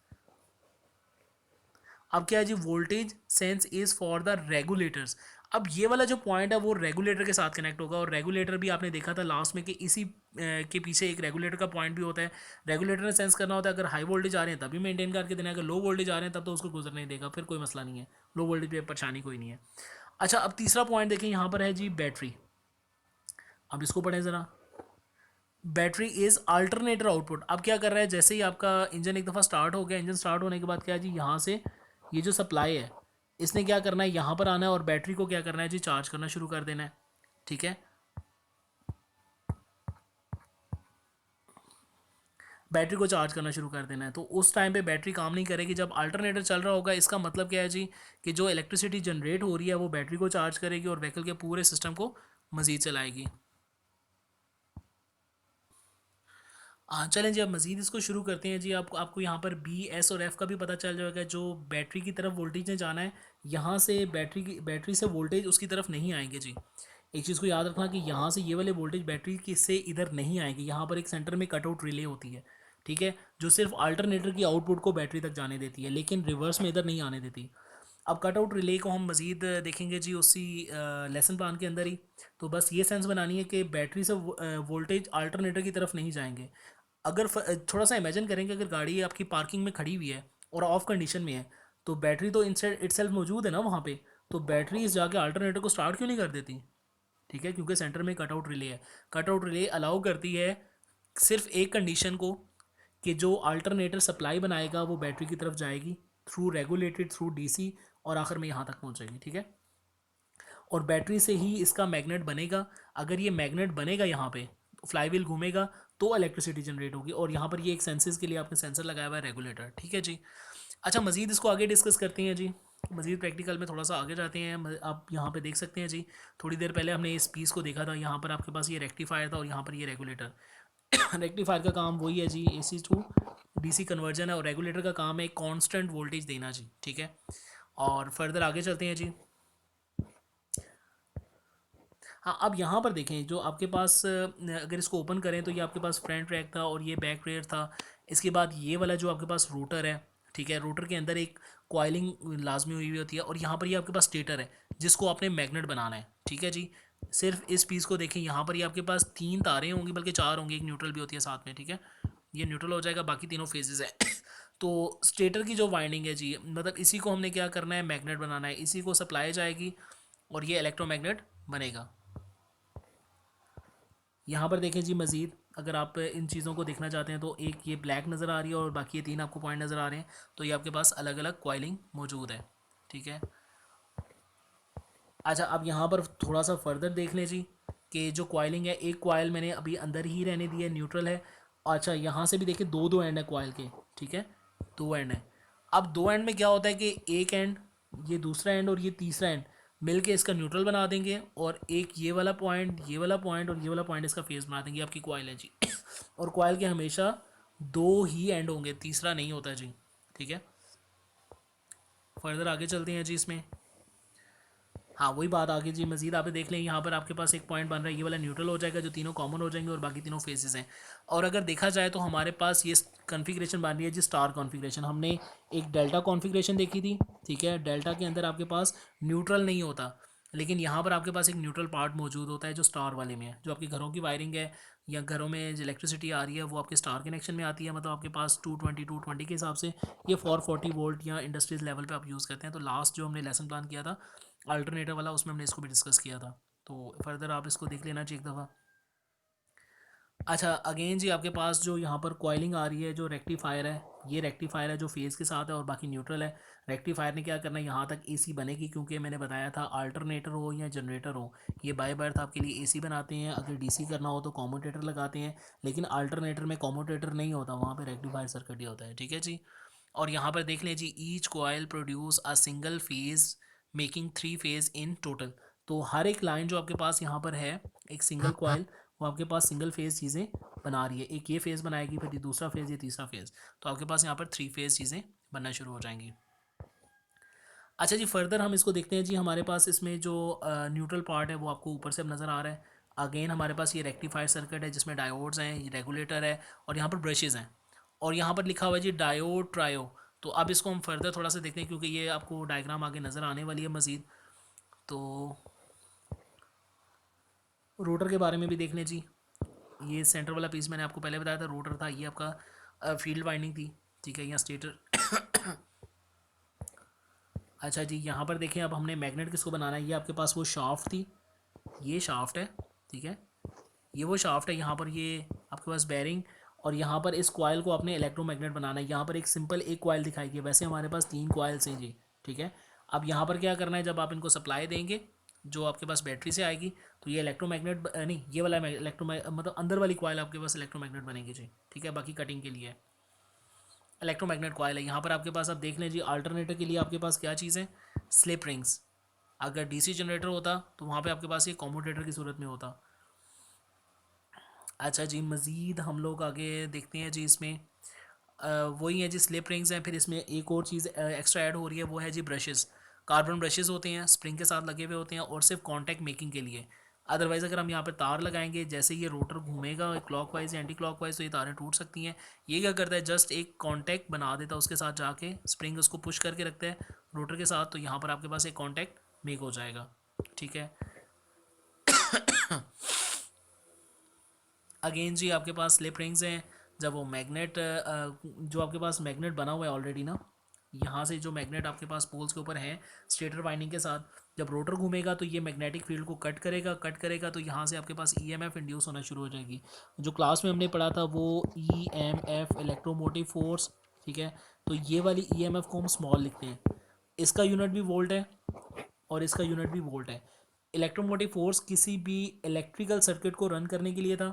अब क्या है जी, voltage sense is for the regulators. अब ये वाला जो पॉइंट है वो रेगुलेटर के साथ कनेक्ट होगा, और रेगुलेटर भी आपने देखा था लास्ट में कि इसी के पीछे एक रेगुलेटर का पॉइंट भी होता है। रेगुलेटर ने सेंस करना होता है, अगर हाई वोल्टेज आ रहे हैं तभी मेंटेन करके देना है, अगर लो वोल्टेज आ रहे हैं तब तो उसको गुजरने देगा, फिर कोई मसला नहीं है, लो वोल्टेज पे परेशानी कोई नहीं है। अच्छा, अब तीसरा पॉइंट देखें, यहाँ पर है जी बैटरी। अब इसको पढ़ें ज़रा। Battery is alternator output. अब क्या कर रहा है, जैसे ही आपका इंजन एक दफ़ा स्टार्ट हो गया, इंजन स्टार्ट होने के बाद क्या है जी, यहाँ से ये जो सप्लाई है इसने क्या करना है, यहाँ पर आना है और बैटरी को क्या करना है जी, चार्ज करना शुरू कर देना है, ठीक है। बैटरी को चार्ज करना शुरू कर देना है। तो उस टाइम पे बैटरी काम नहीं करेगी जब अल्टरनेटर चल रहा होगा। इसका मतलब क्या है जी, कि जो इलेक्ट्रिसिटी जनरेट हो रही है वो बैटरी को चार्ज करेगी और व्हीकल के पूरे सिस्टम को मज़ीद चलाएगी। हाँ चलें जी, अब मज़ीद इसको शुरू करते हैं जी। आपको यहाँ पर बी एस और एफ़ का भी पता चल जाएगा। जो बैटरी की तरफ वोल्टेज ने जाना है, यहाँ से बैटरी से वोल्टेज उसकी तरफ नहीं आएंगे जी। एक चीज़ को याद रखना कि यहाँ से ये वाले वोल्टेज बैटरी की से इधर नहीं आएंगे। यहाँ पर एक सेंटर में कटआउट रिले होती है, ठीक है, जो सिर्फ अल्टरनेटर की आउटपुट को बैटरी तक जाने देती है, लेकिन रिवर्स में इधर नहीं आने देती। अब कटआउट रिले को हम मज़ीद देखेंगे जी उसी लेसन प्लान के अंदर ही। तो बस ये सेंस बनानी है कि बैटरी से वोल्टेज अल्टरनेटर की तरफ नहीं जाएंगे। अगर थोड़ा सा इमेजिन करेंगे, अगर गाड़ी आपकी पार्किंग में खड़ी हुई है और ऑफ कंडीशन में है, तो बैटरी तो इंस्टेड इटसेल्फ मौजूद है ना वहाँ पे, तो बैटरी इस जाके अल्टरनेटर को स्टार्ट क्यों नहीं कर देती, ठीक है, क्योंकि सेंटर में कटआउट रिले है। कटआउट रिले अलाउ करती है सिर्फ एक कंडीशन को, कि जो अल्टरनेटर सप्लाई बनाएगा वो बैटरी की तरफ जाएगी थ्रू रेगुलेटेड थ्रू डीसी, और आखिर में यहाँ तक पहुँचेगी, ठीक है। और बैटरी से ही इसका मैग्नेट बनेगा। अगर ये मैग्नेट बनेगा यहाँ पे, फ्लाईव्हील घूमेगा तो इलेक्ट्रिसिटी जनरेट होगी। और यहाँ पर ये एक सेंसेस के लिए आपने सेंसर लगाया हुआ है, रेगुलेटर, ठीक है जी। अच्छा, मज़ीद इसको आगे डिस्कस करते हैं जी। मज़ीद प्रैक्टिकल में थोड़ा सा आगे जाते हैं। आप यहाँ पे देख सकते हैं जी, थोड़ी देर पहले हमने इस पीस को देखा था। यहाँ पर आपके पास ये रेक्टिफायर था और यहाँ पर ये रेगुलेटर। रेक्टिफायर का काम वही है जी, AC टू DC कन्वर्जन है, और रेगुलेटर का काम है कांस्टेंट वोल्टेज देना जी, ठीक है। और फर्दर आगे चलते हैं जी। हाँ, अब यहाँ पर देखें, जो आपके पास अगर इसको ओपन करें तो ये आपके पास फ्रंट रैक था और ये बैक रेयर था। इसके बाद ये वाला जो आपके पास रोटर है, ठीक है, रोटर के अंदर एक कॉइलिंग लाजमी हुई हुई होती है। और यहाँ पर ये आपके पास स्टेटर है जिसको आपने मैग्नेट बनाना है, ठीक है जी। सिर्फ इस पीस को देखें, यहाँ पर ये आपके पास 3 तारें होंगी, बल्कि 4 होंगी, एक न्यूट्रल भी होती है साथ में, ठीक है। ये न्यूट्रल हो जाएगा, बाकी तीनों फेजेस है। तो स्टेटर की जो वाइंडिंग है जी, मतलब इसी को हमने क्या करना है, मैग्नेट बनाना है, इसी को सप्लाई जाएगी और ये इलेक्ट्रोमैग्नेट बनेगा। यहाँ पर देखें जी, मज़ीद अगर आप इन चीज़ों को देखना चाहते हैं तो एक ये ब्लैक नज़र आ रही है और बाकी ये 3 आपको पॉइंट नज़र आ रहे हैं। तो ये आपके पास अलग अलग कॉइलिंग मौजूद है, ठीक है। अच्छा, अब यहाँ पर थोड़ा सा फर्दर देख लें जी, कि जो कॉइलिंग है, एक कॉइल मैंने अभी अंदर ही रहने दी है, न्यूट्रल है। अच्छा, यहाँ से भी देखिए दो दो एंड है कॉइल के, ठीक है, दो एंड है। अब दो एंड में क्या होता है कि एक एंड, ये दूसरा एंड और ये तीसरा एंड मिल के इसका न्यूट्रल बना देंगे, और एक ये वाला पॉइंट, ये वाला पॉइंट और ये वाला पॉइंट इसका फेस बना देंगे। आपकी कॉइल है जी। और कॉइल के हमेशा दो ही एंड होंगे, तीसरा नहीं होता जी, ठीक है। फर्दर आगे चलते हैं जी इसमें। हाँ, वही बात आगे जी, मजीद आप देख लें, यहाँ पर आपके पास एक पॉइंट बन रहा है, ये वाला न्यूट्रल हो जाएगा, जो तीनों कॉमन हो जाएंगे और बाकी तीनों फेसेस हैं। और अगर देखा जाए तो हमारे पास ये कॉन्फ़िगरेशन बन रही है जी, स्टार कॉन्फ़िगरेशन। हमने एक डेल्टा कॉन्फ़िगरेशन देखी थी, ठीक है। डेल्टा के अंदर आपके पास न्यूट्रल नहीं होता, लेकिन यहाँ पर आपके पास एक न्यूट्रल पार्ट मौजूद होता है जो स्टार वाले में है। जो आपके घरों की वायरिंग है या घरों में जो इलेक्ट्रिसिटी आ रही है वो आपके स्टार कनेक्शन में आती है, मतलब आपके पास 220 के हिसाब से ये 440 वोल्ट या इंडस्ट्रीज लेवल पे आप यूज़ करते हैं। तो लास्ट जो हमने लेसन प्लान किया था अल्टरनेटर वाला, उसमें हमने इसको भी डिस्कस किया था। तो फर्दर आप इसको देख लेना चाहिए एक दफ़ा। अच्छा, अगेन जी आपके पास जो यहाँ पर कॉइलिंग आ रही है, जो रेक्टिफायर है, ये रेक्टिफायर है जो फेज़ के साथ है और बाकी न्यूट्रल है। रेक्टिफायर ने क्या करना है, यहाँ तक AC बनेगी, क्योंकि मैंने बताया था अल्टरनेटर हो या जनरेटर हो, ये बाय बर्थ आपके लिए AC बनाते हैं। अगर DC करना हो तो कॉम्यूटेटर लगाते हैं, लेकिन अल्टरनेटर में कॉम्यूटेटर नहीं होता, वहाँ पर रेक्टिफायर सर्किट ही होता है, ठीक है जी। और यहाँ पर देख लें जी, each coil produce a single phase making 3 phase in total. तो हर एक लाइन जो आपके पास यहाँ पर है, एक सिंगल कॉयल, वो आपके पास सिंगल फेज़ चीज़ें बना रही है। एक ये फेज़ बनाएगी, फिर ये दूसरा फेज़, ये तीसरा फेज़। तो आपके पास यहाँ पर 3 फेज़ चीज़ें बनना शुरू हो जाएंगी। अच्छा जी, फर्दर हम इसको देखते हैं जी। हमारे पास इसमें जो न्यूट्रल पार्ट है वो आपको ऊपर से अब नज़र आ रहा है। अगेन हमारे पास ये रेक्टिफायर सर्किट है जिसमें डायोड्स हैं, ये रेगुलेटर है और यहाँ पर ब्रशेज़ हैं। और यहाँ पर लिखा हुआ है जी डायोड ट्रायो। तो अब इसको हम फर्दर थोड़ा सा देखते हैं, क्योंकि ये आपको डायग्राम आगे नज़र आने वाली है मज़ीद। तो रोटर के बारे में भी देख लें जी। ये सेंटर वाला पीस मैंने आपको पहले बताया था, रोटर था। ये आपका फील्ड वाइंडिंग थी, ठीक है, यहाँ स्टेटर। अच्छा जी, यहाँ पर देखें, अब हमने मैग्नेट किसको बनाना है। ये आपके पास वो शाफ्ट थी, ये शाफ्ट है, ठीक है, ये वो शाफ्ट है। यहाँ पर ये आपके पास बैरिंग, और यहाँ पर इस कॉयल को आपने इलेक्ट्रोमैग्नेट बनाना है। यहाँ पर एक सिंपल एक कॉयल दिखाई गई, वैसे हमारे पास 3 कॉयल्स हैं जी, ठीक है। अब यहाँ पर क्या करना है, जब आप इनको सप्लाई देंगे जो आपके पास बैटरी से आएगी, तो ये इलेक्ट्रोमैग्नेट नहीं, ये वाला मतलब अंदर वाली कॉयल आपके पास इलेक्ट्रोमैग्नेट बनेगी जी, ठीक है। बाकी कटिंग के लिए इलेक्ट्रोमैग्नेट कॉयल है। यहाँ पर आपके पास, आप देख लें जी, अल्टरनेटर के लिए आपके पास क्या चीज़ है, स्लिप रिंग्स। अगर DC जनरेटर होता तो वहाँ पे आपके पास ये कॉम्यूटेटर की सूरत में होता। अच्छा जी, मज़ीद हम लोग आगे देखते हैं जी। इसमें वही है जी, स्लिप रिंग्स हैं। फिर इसमें एक और चीज़ एक्स्ट्रा ऐड हो रही है, वो है जी ब्रशेज़। कार्बन ब्रशेज़ होते हैं, स्प्रिंग के साथ लगे हुए होते हैं और सिर्फ कॉन्टैक्ट मेकिंग के लिए। अदरवाइज़ अगर हम यहाँ पर तार लगाएंगे, जैसे ये रोटर घूमेगा क्लॉकवाइज या एंटी क्लॉकवाइज, तो ये तारें टूट सकती हैं। ये क्या करता है, जस्ट एक कॉन्टैक्ट बना देता है उसके साथ, जाके स्प्रिंग उसको पुश करके रखता है रोटर के साथ, तो यहाँ पर आपके पास एक कॉन्टैक्ट मेक हो जाएगा, ठीक है। अगेन जी आपके पास स्लिप रिंग्स हैं। जब वो मैग्नेट, जो आपके पास मैग्नेट बना हुआ है ऑलरेडी ना, यहाँ से जो मैग्नेट आपके पास पोल्स के ऊपर है स्टेटर वाइंडिंग के साथ, जब रोटर घूमेगा तो ये मैग्नेटिक फील्ड को कट करेगा, तो यहाँ से आपके पास EMF इंड्यूस होना शुरू हो जाएगी। जो क्लास में हमने पढ़ा था वो EMF, इलेक्ट्रोमोटिव फोर्स, ठीक है। तो ये वाली EMF को हम स्मॉल लिखते हैं। इसका यूनिट भी वोल्ट है और इसका यूनिट भी वोल्ट है। इलेक्ट्रोमोटिव फोर्स किसी भी इलेक्ट्रिकल सर्किट को रन करने के लिए था।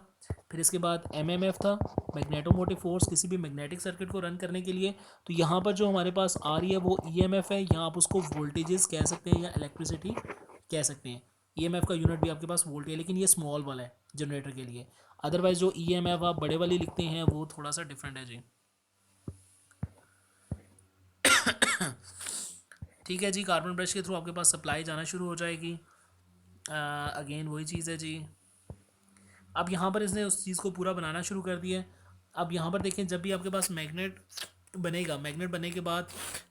फिर इसके बाद एमएमएफ था, मैग्नेटोमोटिव फोर्स किसी भी मैग्नेटिक सर्किट को रन करने के लिए। तो यहाँ पर जो हमारे पास आ रही है वो ईएमएफ है, यहाँ आप उसको वोल्टेजेस कह सकते हैं या इलेक्ट्रिसिटी कह सकते हैं। ईएमएफ का यूनिट भी आपके पास वोल्ट है, लेकिन ये स्मॉल वाला है जनरेटर के लिए। अदरवाइज जो ईएमएफ आप बड़े वाली लिखते हैं वो थोड़ा सा डिफरेंट है जी। ठीक है जी, कार्बन ब्रश के थ्रू आपके पास सप्लाई जाना शुरू हो जाएगी। अगेन वही चीज़ है जी। अब यहाँ पर इसने उस चीज़ को पूरा बनाना शुरू कर दिया है। अब यहाँ पर देखें, जब भी आपके पास मैग्नेट बनेगा, मैग्नेट बनने के बाद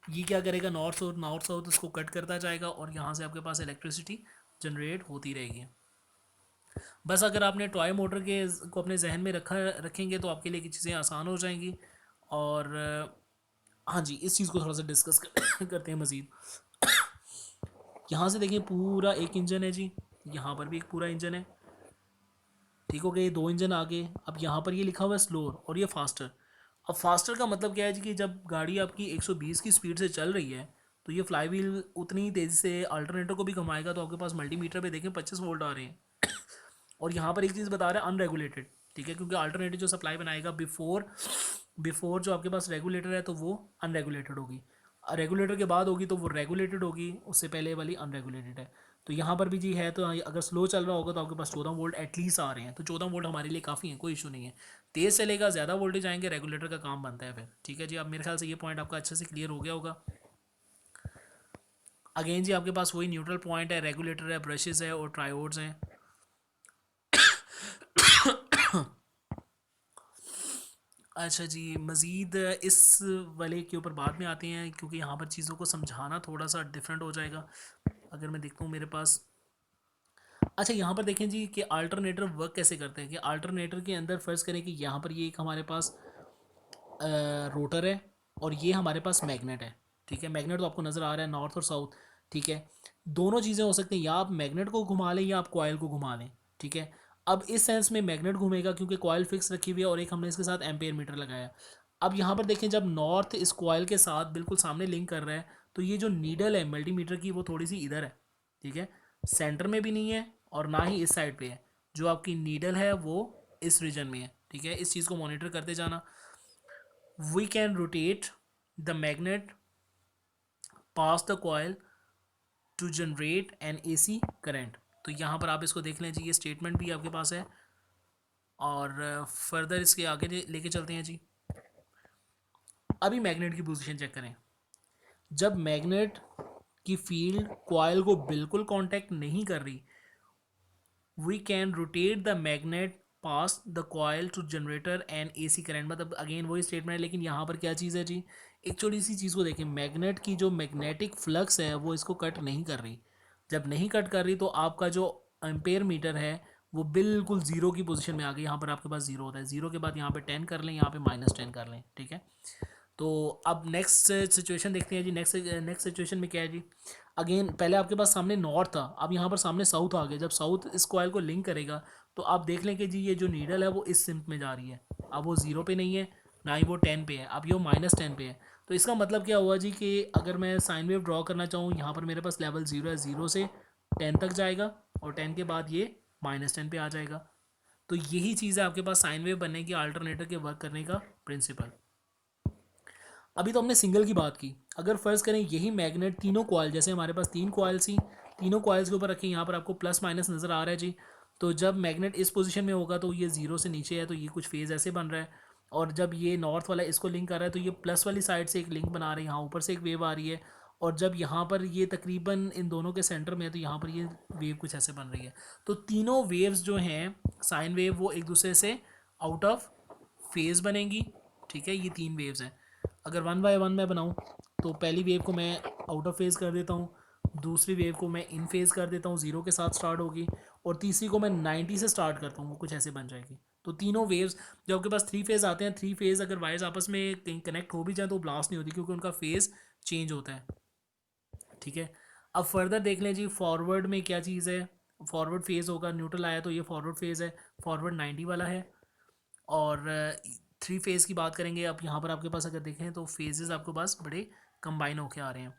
ये क्या करेगा, नॉर्थ साउथ उसको कट करता जाएगा और यहाँ से आपके पास इलेक्ट्रिसिटी जनरेट होती रहेगी। बस अगर आपने टॉय मोटर के को अपने जहन में रखेंगे तो आपके लिए चीज़ें आसान हो जाएंगी। और हाँ जी, इस चीज़ को थोड़ा सा डिस्कस करते हैं मज़ीद। यहाँ से देखिए पूरा एक इंजन है जी, यहाँ पर भी एक पूरा इंजन है। ठीक हो गए, दो इंजन आगे। अब यहाँ पर ये लिखा हुआ है स्लोअर और ये फास्टर। अब फास्टर का मतलब क्या है जी कि जब गाड़ी आपकी 120 की स्पीड से चल रही है तो ये फ्लाई व्हील उतनी ही तेज़ी से अल्टरनेटर को भी घुमाएगा। तो आपके पास मल्टीमीटर पे देखें 25 वोल्ट आ रहे हैं। और यहाँ पर एक चीज़ बता रहा है अनरेगुलेटेड, ठीक है, क्योंकि अल्टरनेटिव जो सप्लाई बनाएगा बिफोर बिफोर जो आपके पास रेगुलेटर है तो वो अनरेगुलेटेड होगी, रेगुलेटर के बाद होगी तो वो रेगुलेटेड होगी, उससे पहले वाली अनरेगुलेटेड है। तो यहाँ पर भी जी है, तो अगर स्लो चल रहा होगा तो आपके पास 14 वोल्ट एटलीस्ट आ रहे हैं। तो 14 वोल्ट हमारे लिए काफ़ी है, कोई इशू नहीं है। तेज़ चलेगा, ज़्यादा वोल्टेज आएंगे, रेगुलेटर का काम बनता है फिर। ठीक है जी, अब मेरे ख्याल से ये पॉइंट आपका अच्छे से क्लियर हो गया होगा। अगेन जी आपके पास वही न्यूट्रल पॉइंट है, रेगुलेटर है, ब्रशेज है और ट्रायोड्स हैं। अच्छा जी, मज़ीद इस वाले के ऊपर बाद में आते हैं, क्योंकि यहाँ पर चीज़ों को समझाना थोड़ा सा डिफरेंट हो जाएगा। अगर मैं देखता हूँ मेरे पास, अच्छा यहाँ पर देखें जी कि अल्टरनेटर वर्क कैसे करते हैं। कि अल्टरनेटर के अंदर फ़र्ज़ करें कि यहाँ पर ये एक हमारे पास रोटर है और ये हमारे पास मैग्नेट है। ठीक है, मैग्नेट तो आपको नज़र आ रहा है नॉर्थ और साउथ। ठीक है, दोनों चीज़ें हो सकती हैं, या आप मैग्नेट को घुमा लें या आप कॉयल को घुमा लें। ठीक है, अब इस सेंस में मैग्नेट घूमेगा क्योंकि कॉयल फिक्स रखी हुई है और एक हमने इसके साथ एम्पेयर मीटर लगाया। अब यहाँ पर देखें, जब नॉर्थ इस कॉयल के साथ बिल्कुल सामने लिंक कर रहा है तो ये जो नीडल है मल्टीमीटर की वो थोड़ी सी इधर है। ठीक है, सेंटर में भी नहीं है और ना ही इस साइड पे है। जो आपकी नीडल है वो इस रीजन में है। ठीक है, इस चीज़ को मॉनिटर करते जाना। we can rotate the magnet past the coil to generate an AC current। तो यहाँ पर आप इसको देख लें जी, ये स्टेटमेंट भी आपके पास है। और फर्दर इसके आगे लेके चलते हैं जी। अभी मैग्नेट की पोजीशन चेक करें। जब मैग्नेट की फील्ड कॉयल को बिल्कुल कांटेक्ट नहीं कर रही, we can rotate the magnet pass the coil to generator and AC current. मतलब अगेन वही स्टेटमेंट है, लेकिन यहाँ पर क्या चीज़ है जी, एक छोटी सी चीज़ को देखें। मैग्नेट की जो मैग्नेटिक फ्लक्स है वो इसको कट नहीं कर रही। जब नहीं कट कर रही तो आपका जो एम्पेयर मीटर है वो बिल्कुल ज़ीरो की पोजीशन में आ गई। यहाँ पर आपके पास ज़ीरो होता है, ज़ीरो के बाद यहाँ पे 10 कर लें, यहाँ पे -10 कर लें। ठीक है, तो अब नेक्स्ट सिचुएशन देखते हैं जी। नेक्स्ट सिचुएशन में क्या है जी, अगेन पहले आपके पास सामने नॉर्थ था, अब यहाँ पर सामने साउथ आ गया। जब साउथ इस कॉयल को लिंक करेगा तो आप देख लें कि जी ये जो नीडल है वो इस सिंक में जा रही है। अब वो ज़ीरो पे नहीं है, ना ही वो 10 पे है, अब ये -10 पे है। तो इसका मतलब क्या हुआ जी कि अगर मैं साइन वेव ड्रॉ करना चाहूँ, यहाँ पर मेरे पास लेवल 0 है, 0 से 10 तक जाएगा और 10 के बाद ये -10 पे आ जाएगा। तो यही चीज़ है आपके पास साइन वेव बनने की, अल्टरनेटर के वर्क करने का प्रिंसिपल। अभी तो हमने सिंगल की बात की। अगर फ़र्ज़ करें यही मैग्नेट तीनों कॉयल, जैसे हमारे पास 3 कॉइल्स थी, तीनों कॉइल्स के ऊपर रखें, यहाँ पर आपको प्लस माइनस नज़र आ रहा है जी। तो जब मैग्नेट इस पोजीशन में होगा तो ये 0 से नीचे है, तो ये कुछ फेज़ ऐसे बन रहा है। और जब ये नॉर्थ वाला इसको लिंक कर रहा है तो ये प्लस वाली साइड से एक लिंक बना रहे हैं, यहाँ ऊपर से एक वेव आ रही है। और जब यहाँ पर ये तकरीबन इन दोनों के सेंटर में है तो यहाँ पर ये वेव कुछ ऐसे बन रही है। तो तीनों वेव्स जो हैं साइन वेव वो एक दूसरे से आउट ऑफ फेज़ बनेंगी। ठीक है, ये 3 वेव्स हैं। अगर 1 बाय 1 मैं बनाऊँ तो पहली वेव को मैं आउट ऑफ फेज़ कर देता हूँ, दूसरी वेव को मैं इन फेज़ कर देता हूँ, 0 के साथ स्टार्ट होगी, और तीसरी को मैं 90 से स्टार्ट करता हूँ, वो कुछ ऐसे बन जाएगी। तो तीनों वेव्स, जब आपके पास 3 फेज़ आते हैं, 3 फेज़ अगर वायर्स आपस में कहीं कनेक्ट हो भी जाए तो ब्लास्ट नहीं होती, क्योंकि उनका फेज़ चेंज होता है। ठीक है, अब फर्दर देख लें जी, फॉरवर्ड में क्या चीज़ है। फॉरवर्ड फेज़ होगा, न्यूट्रल आया तो ये फॉरवर्ड फेज़ है, फॉरवर्ड 90 वाला है। और 3 फेज़ की बात करेंगे। अब यहाँ पर आपके पास अगर देखें तो फेजेस आपके पास बड़े कंबाइन होके आ रहे हैं।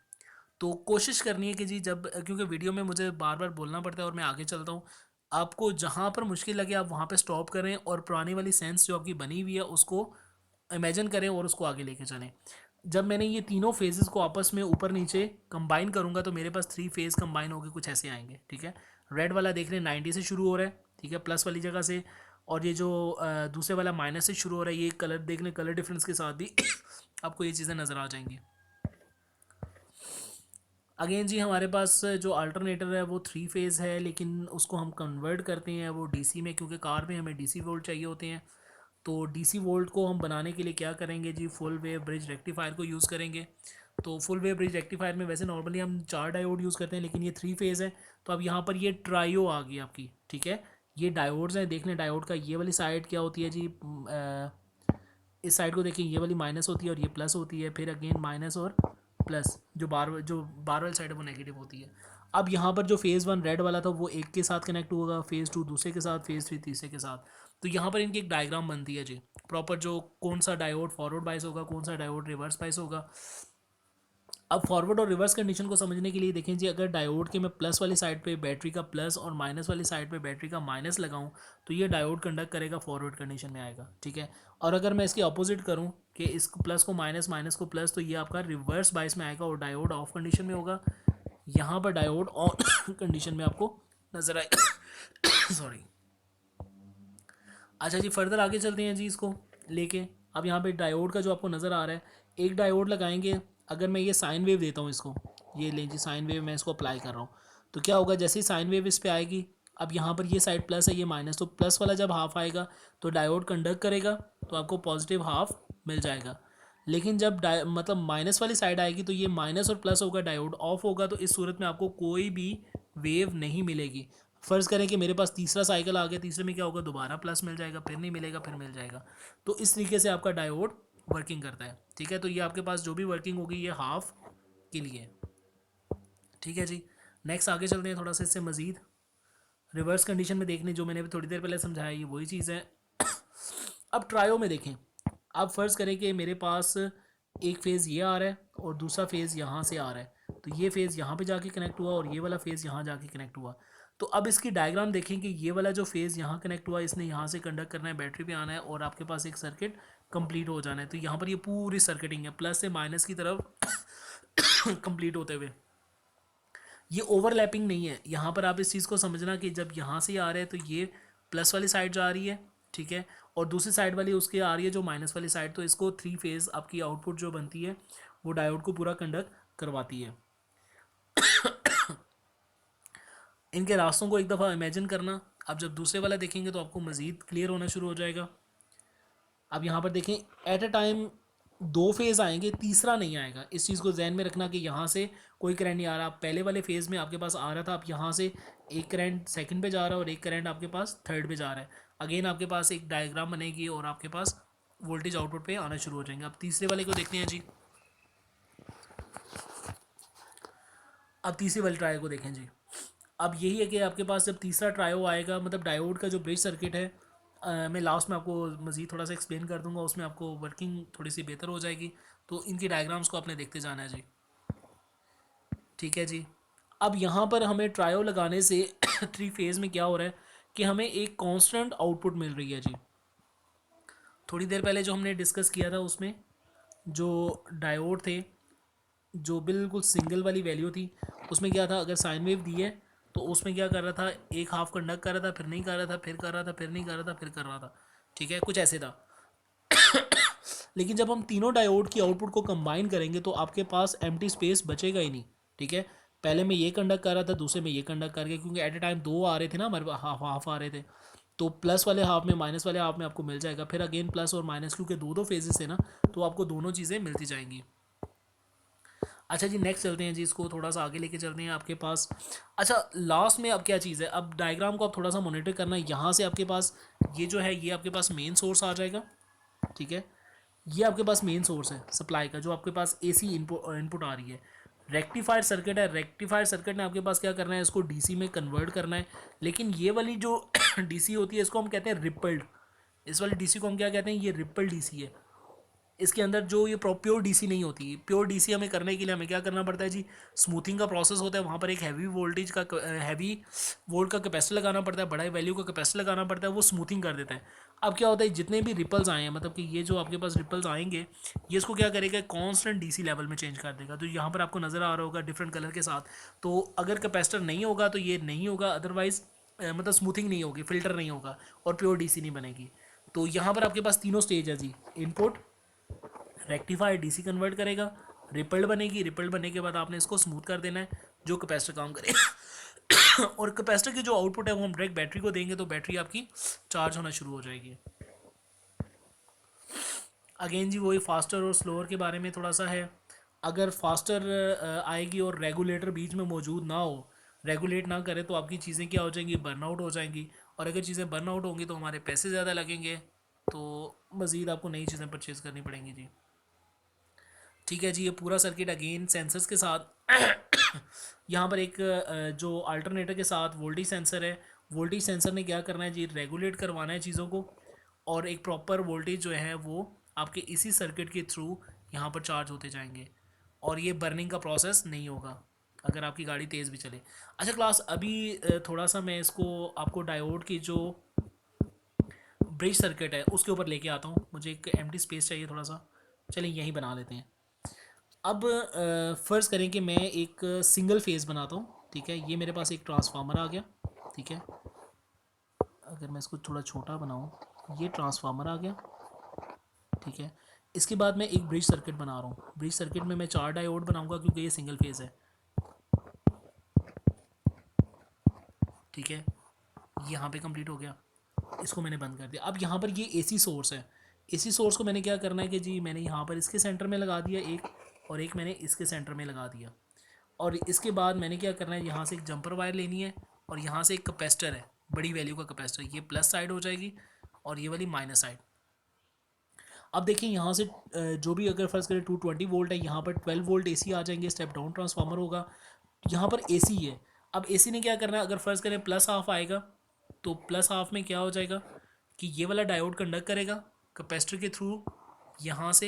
तो कोशिश करनी है कि जी जब, क्योंकि वीडियो में मुझे बार बार बोलना पड़ता है और मैं आगे चलता हूँ, आपको जहाँ पर मुश्किल लगे आप वहाँ पे स्टॉप करें और पुरानी वाली सेंस जो आपकी बनी हुई है उसको इमेजिन करें और उसको आगे लेके चलें। जब मैंने ये तीनों फेजेस को आपस में ऊपर नीचे कंबाइन करूँगा तो मेरे पास 3 फेज कंबाइन होकर कुछ ऐसे आएंगे, ठीक है। रेड वाला देख लें 90 से शुरू हो रहा है, ठीक है, प्लस वाली जगह से। और ये जो दूसरे वाला माइनस से शुरू हो रहा है, ये कलर देख लें, कलर डिफरेंस के साथ भी आपको ये चीज़ें नज़र आ जाएंगी। अगेन जी हमारे पास जो अल्टरनेटर है वो 3 फेज़ है, लेकिन उसको हम कन्वर्ट करते हैं वो डीसी में, क्योंकि कार में हमें डीसी वोल्ट चाहिए होते हैं। तो डीसी वोल्ट को हम बनाने के लिए क्या करेंगे जी, फुल वेव ब्रिज रेक्टिफायर को यूज़ करेंगे। तो फुल वेव ब्रिज रेक्टिफायर में वैसे नॉर्मली हम 4 डायोड यूज़ करते हैं, लेकिन ये 3 फेज़ है। तो अब यहाँ पर ये ट्रायो आ गई आपकी, ठीक है। ये डायोड्स हैं, देख लें डायोड का ये वाली साइड क्या होती है जी, इस साइड को देखिए, ये वाली माइनस होती है और ये प्लस होती है, फिर अगेन माइनस और प्लस, जो बार वाली साइड है वो नेगेटिव होती है। अब यहाँ पर जो फेज़ 1 रेड वाला था वो एक के साथ कनेक्ट होगा, फेज़ 2 दूसरे के साथ, फेज़ 3 तीसरे के साथ। तो यहाँ पर इनकी एक डायग्राम बनती है जी प्रॉपर, जो कौन सा डायोड फॉरवर्ड बाइस होगा, कौन सा डायोड रिवर्स बाइस होगा। अब फॉरवर्ड और रिवर्स कंडीशन को समझने के लिए देखें जी, अगर डायोड के मैं प्लस वाली साइड पे बैटरी का प्लस और माइनस वाली साइड पे बैटरी का माइनस लगाऊं तो ये डायोड कंडक्ट करेगा, फॉरवर्ड कंडीशन में आएगा, ठीक है। और अगर मैं इसके अपोजिट करूं कि इस प्लस को माइनस, माइनस को प्लस, तो ये आपका रिवर्स बाइस में आएगा और डायोड ऑफ कंडीशन में होगा। यहाँ पर डायोड ऑन कंडीशन में आपको नजर आएगा सॉरी। अच्छा जी, फर्दर आगे चलते हैं जी इसको लेके। अब यहाँ पे डायोड का जो आपको नज़र आ रहा है, एक डायोड लगाएंगे। अगर मैं ये साइन वेव देता हूँ इसको, ये लें जी साइन वेव, मैं इसको अप्लाई कर रहा हूँ, तो क्या होगा, जैसे ही साइन वेव इस पर आएगी, अब यहाँ पर ये साइड प्लस है, ये माइनस, तो प्लस वाला जब हाफ आएगा तो डायोड कंडक्ट करेगा, तो आपको पॉजिटिव हाफ मिल जाएगा। लेकिन जब मतलब माइनस वाली साइड आएगी तो ये माइनस और प्लस होगा, डायोड ऑफ होगा, तो इस सूरत में आपको कोई भी वेव नहीं मिलेगी। फ़र्ज़ करें कि मेरे पास तीसरा साइकिल आ गया, तीसरे में क्या होगा, दोबारा प्लस मिल जाएगा, फिर नहीं मिलेगा, फिर मिल जाएगा। तो इस तरीके से आपका डायोड वर्किंग करता है, ठीक है। तो ये आपके पास जो भी वर्किंग होगी ये हाफ के लिए, ठीक है जी। नेक्स्ट आगे चलते हैं थोड़ा सा इससे मज़ीद रिवर्स कंडीशन में देखने, जो मैंने अभी थोड़ी देर पहले समझाया ये वही चीज़ है। अब ट्रायो में देखें, अब फ़र्ज़ करें कि मेरे पास एक फेज़ ये आ रहा है और दूसरा फेज़ यहाँ से आ रहा है, तो ये फेज़ यहाँ पे जाके कनेक्ट हुआ और ये वाला फेज़ यहाँ जाके कनेक्ट हुआ। तो अब इसकी डायग्राम देखें कि ये वाला जो फेज़ यहाँ कनेक्ट हुआ, इसने यहाँ से कंडक्ट करना है, बैटरी पे आना है और आपके पास एक सर्किट कंप्लीट हो जाना है। तो यहाँ पर ये पूरी सर्किटिंग है प्लस से माइनस की तरफ कंप्लीट होते हुए, ये ओवरलैपिंग नहीं है। यहाँ पर आप इस चीज़ को समझना कि जब यहाँ से आ रहे हैं तो ये प्लस वाली साइड जा रही है, ठीक है, और दूसरी साइड वाली उसके आ रही है जो माइनस वाली साइड, तो इसको 3 फेज़ आपकी आउटपुट जो बनती है वो डायोड को पूरा कंडक्ट करवाती है। इनके रास्तों को एक दफ़ा इमेजिन करना, अब जब दूसरे वाला देखेंगे तो आपको मज़ीद क्लियर होना शुरू हो जाएगा। अब यहाँ पर देखें, एट अ टाइम 2 फेज़ आएंगे, तीसरा नहीं आएगा। इस चीज़ को जहन में रखना कि यहाँ से कोई करंट नहीं आ रहा। पहले वाले फेज़ में आपके पास आ रहा था, अब यहाँ से एक करंट सेकंड पे जा रहा है और एक करंट आपके पास थर्ड पे जा रहा है। अगेन आपके पास एक डायग्राम बनेगी और आपके पास वोल्टेज आउटपुट पे आना शुरू हो जाएंगे। अब तीसरे वाले को देखते हैं जी। अब तीसरी वाली ट्रायो को देखें जी। अब यही है कि आपके पास जब तीसरा ट्रायो आएगा, मतलब डायोड का जो ब्रिज सर्किट है, मैं लास्ट में आपको मज़ीद थोड़ा सा एक्सप्लेन कर दूंगा, उसमें आपको वर्किंग थोड़ी सी बेहतर हो जाएगी। तो इनकी डायग्राम्स को आपने देखते जाना है जी, ठीक है जी। अब यहाँ पर हमें ट्रायो लगाने से 3 फेज़ में क्या हो रहा है कि हमें एक कांस्टेंट आउटपुट मिल रही है जी। थोड़ी देर पहले जो हमने डिस्कस किया था उसमें जो डायोड थे, जो बिल्कुल सिंगल वाली वैल्यू थी, उसमें क्या था, अगर साइन वेव दी है तो उसमें क्या कर रहा था, एक हाफ कंडक्ट कर रहा था, फिर नहीं कर रहा था, फिर कर रहा था, फिर नहीं कर रहा था, फिर कर रहा था, ठीक है, कुछ ऐसे था। लेकिन जब हम तीनों डायोड की आउटपुट को कंबाइन करेंगे तो आपके पास एम्प्टी स्पेस बचेगा ही नहीं, ठीक है। पहले मैं ये कंडक्ट कर रहा था, दूसरे में ये कंडक्ट कर गया, क्योंकि एट ए टाइम 2 आ रहे थे ना हमारे, हाफ हाफ आ रहे थे, तो प्लस वाले हाफ में माइनस वाले हाफ में आपको मिल जाएगा, फिर अगेन प्लस और माइनस, क्योंकि दो दो फेजेस है ना, तो आपको दोनों चीज़ें मिलती जाएंगी। अच्छा जी, नेक्स्ट चलते हैं जी, इसको थोड़ा सा आगे लेके चलते हैं आपके पास। अच्छा, लास्ट में अब क्या चीज़ है, अब डायग्राम को आप थोड़ा सा मॉनिटर करना है। यहाँ से आपके पास ये जो है, ये आपके पास मेन सोर्स आ जाएगा, ठीक है। ये आपके पास मेन सोर्स है सप्लाई का, जो आपके पास एसी इनपुट आ रही है। रेक्टिफायर सर्किट है, रेक्टिफायर सर्किट ने आपके पास क्या करना है, इसको डीसी में कन्वर्ट करना है। लेकिन ये वाली जो डीसी होती है इसको हम कहते हैं रिपल्ड। इस वाली डीसी को हम क्या कहते हैं, ये रिपल डीसी है। इसके अंदर जो ये प्योर डीसी नहीं होती। प्योर डीसी हमें करने के लिए हमें क्या करना पड़ता है जी, स्मूथिंग का प्रोसेस होता है, वहाँ पर एक हैवी वोल्टेज का हैवी वोल्ट का कैपेसिटर लगाना पड़ता है, बड़ा वैल्यू का कैपेसिटर लगाना पड़ता है, वो स्मूथिंग कर देता है। अब क्या होता है, जितने भी रिपल्स आए हैं, मतलब कि ये जो आपके पास रिपल्स आएंगे, ये इसको क्या करेगा, कॉन्स्टेंट डीसी लेवल में चेंज कर देगा। तो यहाँ पर आपको नज़र आ रहा होगा डिफरेंट कलर के साथ। तो अगर कैपेसिटर नहीं होगा तो ये नहीं होगा, अदरवाइज मतलब स्मूथिंग नहीं होगी, फिल्टर नहीं होगा और प्योर डीसी नहीं बनेगी। तो यहाँ पर आपके पास तीनों स्टेज है जी, इनपुट, रेक्टिफायर डीसी कन्वर्ट करेगा, रिपल्ड बनेगी, रिपल्ड बनने के बाद आपने इसको स्मूथ कर देना है, जो कैपेसिटर काम करेगा। और कैपेसिटर की जो आउटपुट है वो हम डायरेक्ट बैटरी को देंगे, तो बैटरी आपकी चार्ज होना शुरू हो जाएगी। अगेन जी वही फास्टर और स्लोअर के बारे में थोड़ा सा है। अगर फास्टर आएगी और रेगुलेटर बीच में मौजूद ना हो, रेगुलेट ना करे, तो आपकी चीज़ें क्या हो जाएंगी, बर्नआउट हो जाएंगी। और अगर चीज़ें बर्नआउट होंगी तो हमारे पैसे ज़्यादा लगेंगे, तो मज़ीद आपको नई चीज़ें परचेज़ करनी पड़ेंगी जी। ठीक है जी, ये पूरा सर्किट अगेन सेंसर्स के साथ यहाँ पर एक जो अल्टरनेटर के साथ वोल्टेज सेंसर है, वोल्टेज सेंसर ने क्या करना है जी, रेगुलेट करवाना है चीज़ों को, और एक प्रॉपर वोल्टेज जो है वो आपके इसी सर्किट के थ्रू यहाँ पर चार्ज होते जाएंगे, और ये बर्निंग का प्रोसेस नहीं होगा अगर आपकी गाड़ी तेज़ भी चले। अच्छा क्लास, अभी थोड़ा सा मैं इसको आपको डायोड की जो ब्रिज सर्किट है उसके ऊपर लेके आता हूँ, मुझे एक एम्प्टी स्पेस चाहिए थोड़ा सा, चलिए यहीं बना लेते हैं। अब फ़र्ज़ करें कि मैं एक सिंगल फेज़ बनाता हूँ, ठीक है, ये मेरे पास एक ट्रांसफार्मर आ गया, ठीक है। अगर मैं इसको थोड़ा छोटा बनाऊँ, ये ट्रांसफार्मर आ गया, ठीक है। इसके बाद मैं एक ब्रिज सर्किट बना रहा हूँ, ब्रिज सर्किट में मैं 4 डायोड बनाऊँगा क्योंकि ये सिंगल फेज़ है, ठीक है। यहाँ पे कंप्लीट हो गया, इसको मैंने बंद कर दिया। अब यहाँ पर ये एसी सोर्स है, एसी सोर्स को मैंने क्या करना है कि जी मैंने यहाँ पर इसके सेंटर में लगा दिया एक, और एक मैंने इसके सेंटर में लगा दिया। और इसके बाद मैंने क्या करना है, यहाँ से एक जंपर वायर लेनी है, और यहाँ से एक कैपेसिटर है, बड़ी वैल्यू का कैपेसिटर, ये प्लस साइड हो जाएगी और ये वाली माइनस साइड। अब देखिए यहाँ से जो भी अगर फर्ज करें 220 वोल्ट है, यहाँ पर 12 वोल्ट एसी आ जाएंगे, स्टेप डाउन ट्रांसफार्मर होगा, यहाँ पर एसी है। अब एसी ने क्या करना है, अगर फर्ज करें प्लस हाफ आएगा, तो प्लस हाफ में क्या हो जाएगा कि ये वाला डायोड कंडक्ट करेगा कैपेसिटर के थ्रू, यहाँ से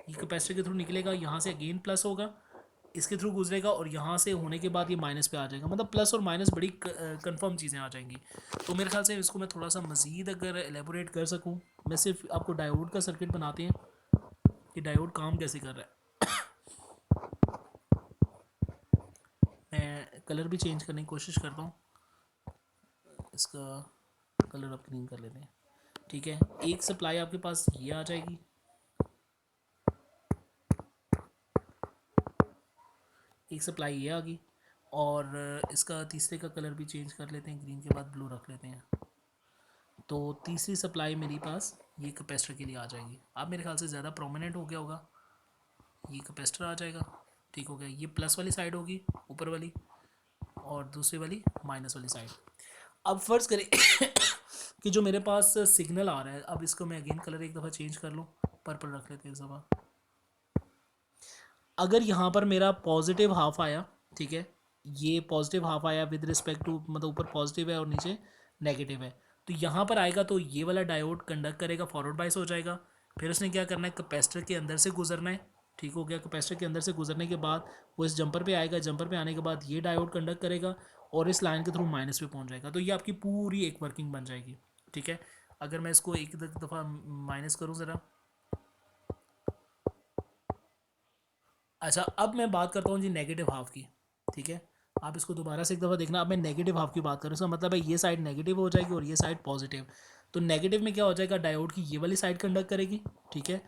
ये कैपेसिटर के थ्रू निकलेगा, यहाँ से अगेन प्लस होगा, इसके थ्रू गुजरेगा, और यहाँ से होने के बाद ये माइनस पे आ जाएगा। मतलब प्लस और माइनस बड़ी कंफर्म चीज़ें आ जाएंगी। तो मेरे ख्याल से इसको मैं थोड़ा सा मज़ीद अगर एलेबोरेट कर सकूँ, मैं सिर्फ आपको डायोड का सर्किट बनाते हैं कि डायोड काम कैसे कर रहा है। मैं कलर भी चेंज करने की कोशिश करता हूँ, इसका कलर आप ग्रीन कर लेते हैं, ठीक है। एक सप्लाई आपके पास ये आ जाएगी, एक सप्लाई ये आ गई, और इसका तीसरे का कलर भी चेंज कर लेते हैं, ग्रीन के बाद ब्लू रख लेते हैं। तो तीसरी सप्लाई मेरे पास ये कैपेसिटर के लिए आ जाएगी। अब मेरे ख्याल से ज़्यादा प्रोमिनेंट हो गया होगा, ये कैपेसिटर आ जाएगा, ठीक हो गया। ये प्लस वाली साइड होगी ऊपर वाली, और दूसरी वाली माइनस वाली साइड। अब फ़र्ज़ करें कि जो मेरे पास सिग्नल आ रहा है, अब इसको मैं अगेन कलर एक दफ़ा चेंज कर लूँ, पर्पल रख लेते हैं इस दफ़ा। अगर यहाँ पर मेरा पॉजिटिव हाफ आया, ठीक है, ये पॉजिटिव हाफ आया विद रिस्पेक्ट टू, मतलब ऊपर पॉजिटिव है और नीचे नेगेटिव है, तो यहाँ पर आएगा तो ये वाला डायोड कंडक्ट करेगा, फॉरवर्ड बाइस हो जाएगा। फिर उसने क्या करना है, कैपेसिटर के अंदर से गुजरना है, ठीक हो गया। कैपेसिटर के अंदर से गुजरने के बाद वो इस जंपर पे आएगा, जंपर पे आने के बाद ये डायोड कंडक्ट करेगा और इस लाइन के थ्रू माइनस पे पहुँच जाएगा। तो ये आपकी पूरी एक वर्किंग बन जाएगी, ठीक है। अगर मैं इसको एक दफ़ा माइनस करूँ ज़रा, अच्छा अब मैं बात करता हूँ जी नेगेटिव हाफ की, ठीक है। आप इसको दोबारा से एक दफ़ा देखना, अब मैं नेगेटिव हाफ की बात करूँ, इसका मतलब है ये साइड नेगेटिव हो जाएगी और ये साइड पॉजिटिव। तो नेगेटिव में क्या हो जाएगा, डायोड की ये वाली साइड कंडक्ट करेगी, ठीक है।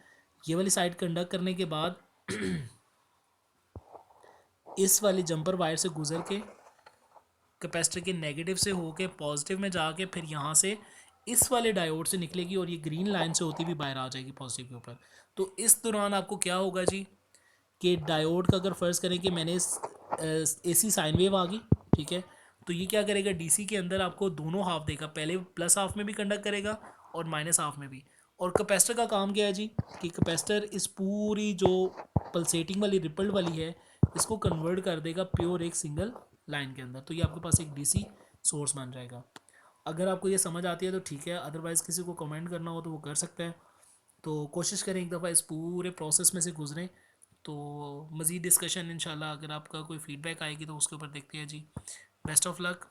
ये वाली साइड कंडक्ट करने के बाद इस वाली जंपर वायर से गुजर के कैपेसिटर के नेगेटिव से होके पॉजिटिव में जाके फिर यहाँ से इस वाले डायोड से निकलेगी और ये ग्रीन लाइन से होती भी बाहर आ जाएगी पॉजिटिव के ऊपर। तो इस दौरान आपको क्या होगा जी कि डायोड का अगर फ़र्ज़ करें कि मैंने एसी साइन वेव आ गई, ठीक है, तो ये क्या करेगा, डीसी के अंदर आपको दोनों हाफ देगा, पहले प्लस हाफ में भी कंडक्ट करेगा और माइनस हाफ में भी। और कैपेसिटर का काम क्या है जी कि कैपेसिटर इस पूरी जो पल्सेटिंग वाली रिपल्ड वाली है इसको कन्वर्ट कर देगा प्योर एक सिंगल लाइन के अंदर। तो ये आपके पास एक डीसी सोर्स बन जाएगा। अगर आपको ये समझ आती है तो ठीक है, अदरवाइज़ किसी को कमेंट करना हो तो वो कर सकता है। तो कोशिश करें एक दफ़ा इस पूरे प्रोसेस में से गुजरें। तो मज़ीद डिस्कशन इंशाल्लाह अगर आपका कोई फ़ीडबैक आएगी तो उसके ऊपर देखते हैं जी। Best of luck.